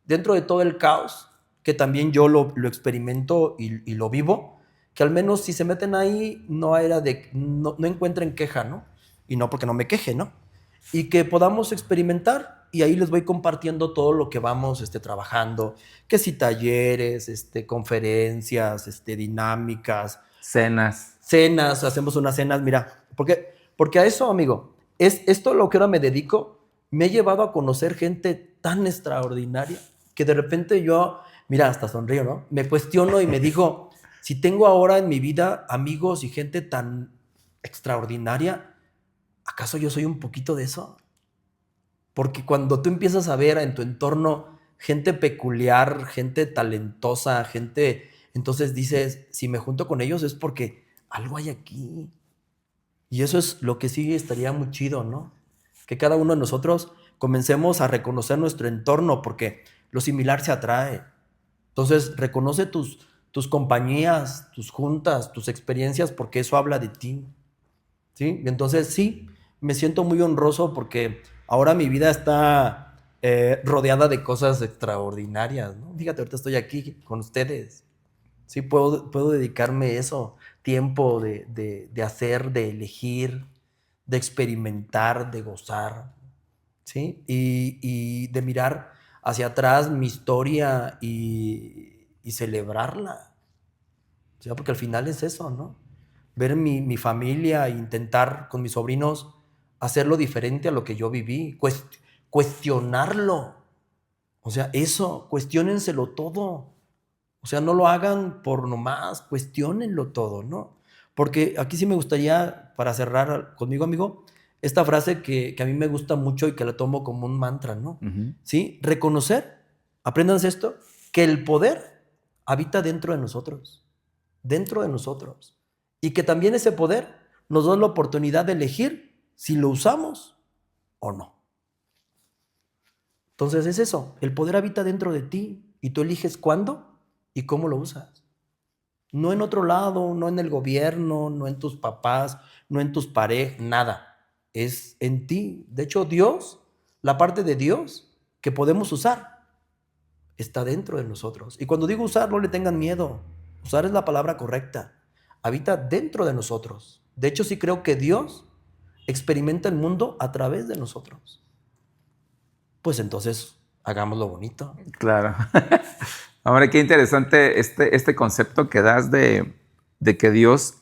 Dentro de todo el caos, que también yo lo experimento y lo vivo, que al menos si se meten ahí no encuentren queja, ¿no? Y no porque no me queje, ¿no? Y que podamos experimentar y ahí les voy compartiendo todo lo que vamos trabajando, que si talleres, conferencias, dinámicas. Cenas, hacemos unas cenas, mira, porque a eso, amigo, esto a lo que ahora me dedico, me he llevado a conocer gente tan extraordinaria que de repente yo, mira, hasta sonrío, ¿no? Me cuestiono y me digo, si tengo ahora en mi vida amigos y gente tan extraordinaria, ¿acaso yo soy un poquito de eso? Porque cuando tú empiezas a ver en tu entorno gente peculiar, gente talentosa, entonces dices, si me junto con ellos es porque algo hay aquí. Y eso es lo que sí estaría muy chido, ¿no? Que cada uno de nosotros comencemos a reconocer nuestro entorno, porque lo similar se atrae. Entonces, reconoce tus compañías, tus juntas, tus experiencias, porque eso habla de ti. ¿Sí? Y entonces, sí, me siento muy honroso porque ahora mi vida está rodeada de cosas extraordinarias, ¿no? Fíjate, ahorita estoy aquí con ustedes. Sí, puedo dedicarme eso, tiempo de hacer, de elegir, de experimentar, de gozar, ¿sí? Y de mirar hacia atrás mi historia y celebrarla. O sea, porque al final es eso, ¿no? Ver mi familia e intentar con mis sobrinos hacerlo diferente a lo que yo viví, cuestionarlo. O sea, eso, cuestiónenselo todo. O sea, no lo hagan por nomás, cuestiónenlo todo, ¿no? Porque aquí sí me gustaría, para cerrar conmigo, amigo, esta frase que a mí me gusta mucho y que la tomo como un mantra, ¿no? Uh-huh. ¿Sí? Reconocer Apréndanse esto, que el poder habita dentro de nosotros. Dentro de nosotros. Y que también ese poder nos da la oportunidad de elegir si lo usamos o no. Entonces es eso, el poder habita dentro de ti y tú eliges cuándo y cómo lo usas. No en otro lado, no en el gobierno, no en tus papás, no en tus parejas, nada. Es en ti. De hecho, Dios, la parte de Dios que podemos usar, está dentro de nosotros. Y cuando digo usar, no le tengan miedo. Usar es la palabra correcta. Habita dentro de nosotros. De hecho, sí creo que Dios experimenta el mundo a través de nosotros. Pues entonces, hagámoslo bonito. Claro. Ahora, qué interesante este concepto que das de que Dios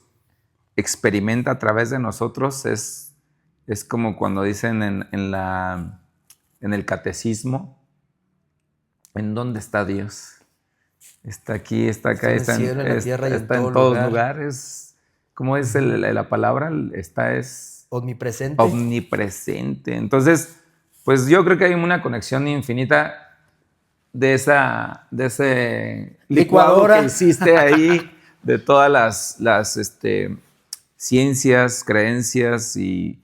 experimenta a través de nosotros. Es como cuando dicen en el catecismo, ¿en dónde está Dios? Está aquí, está acá, está en el cielo, está en todos lugares. ¿Cómo es la palabra? Es omnipresente. Omnipresente. Entonces, pues yo creo que hay una conexión infinita de ese licuado que hiciste ahí, de todas las ciencias, creencias y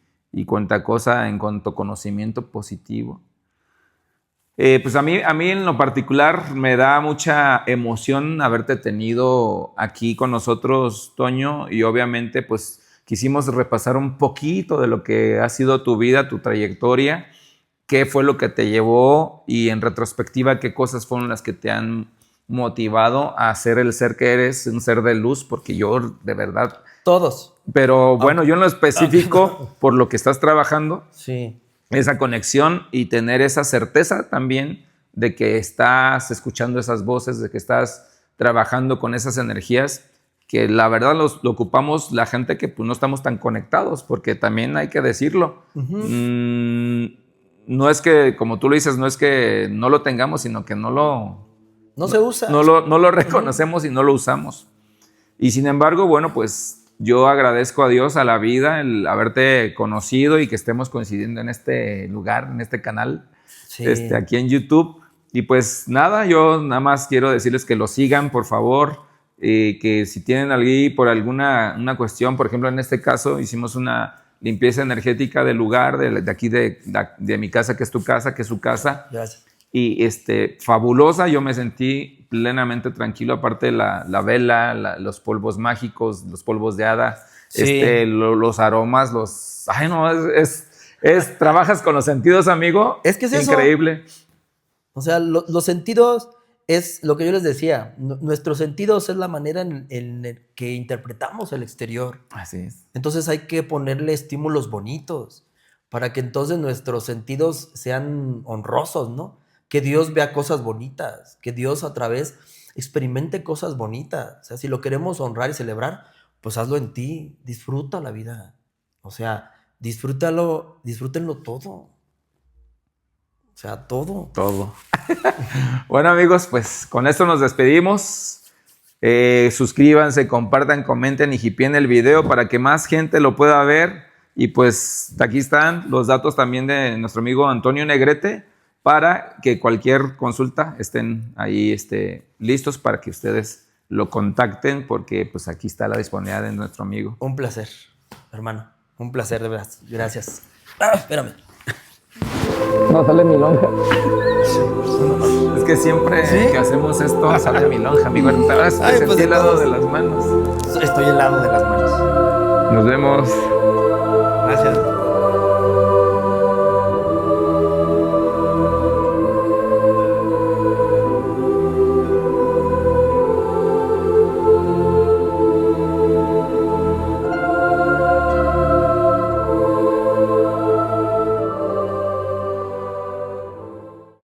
cuanta cosa en cuanto a conocimiento positivo. Pues a mí en lo particular me da mucha emoción haberte tenido aquí con nosotros, Toño, y obviamente pues quisimos repasar un poquito de lo que ha sido tu vida, tu trayectoria, qué fue lo que te llevó y en retrospectiva qué cosas fueron las que te han motivado a ser el ser que eres, un ser de luz, porque yo de verdad... Todos. Pero bueno, yo en lo específico, por lo que estás trabajando, sí, esa conexión y tener esa certeza también de que estás escuchando esas voces, de que estás trabajando con esas energías, que la verdad lo ocupamos la gente que pues, no estamos tan conectados, porque también hay que decirlo. No es que, como tú lo dices, no es que no lo tengamos, sino que no se usa. No lo reconocemos y no lo usamos. Y sin embargo, bueno, pues yo agradezco a Dios, a la vida, el haberte conocido y que estemos coincidiendo en este lugar, en este canal, sí, aquí en YouTube. Y pues nada, yo nada más quiero decirles que lo sigan, por favor, que si tienen alguna cuestión, por ejemplo, en este caso hicimos una limpieza energética del lugar, de aquí de mi casa, que es tu casa, que es su casa. Gracias. Y fabulosa, yo me sentí plenamente tranquilo, aparte de la vela, los polvos mágicos, los polvos de hada, sí, los aromas, ay no, trabajas con los sentidos, amigo. Es que es increíble. Eso. O sea, los sentidos es lo que yo les decía, nuestros sentidos es la manera en que interpretamos el exterior. Así es. Entonces hay que ponerle estímulos bonitos para que entonces nuestros sentidos sean honrosos, ¿no? Que Dios vea cosas bonitas, que Dios a través experimente cosas bonitas. O sea, si lo queremos honrar y celebrar, pues hazlo en ti, disfruta la vida. O sea, disfrútenlo todo. O sea, todo. Todo. Bueno, amigos, pues con esto nos despedimos. Suscríbanse, compartan, comenten y hipien el video para que más gente lo pueda ver. Y pues aquí están los datos también de nuestro amigo Antonio Negrete, para que cualquier consulta estén ahí listos para que ustedes lo contacten, porque pues aquí está la disponibilidad de nuestro amigo. Un placer, hermano. Un placer, de verdad. Gracias. Espérame. No, sale mi lonja. Es que siempre que hacemos esto sale mi lonja, amigo. Estoy helado de las manos. Estoy helado de las manos. Nos vemos. Gracias.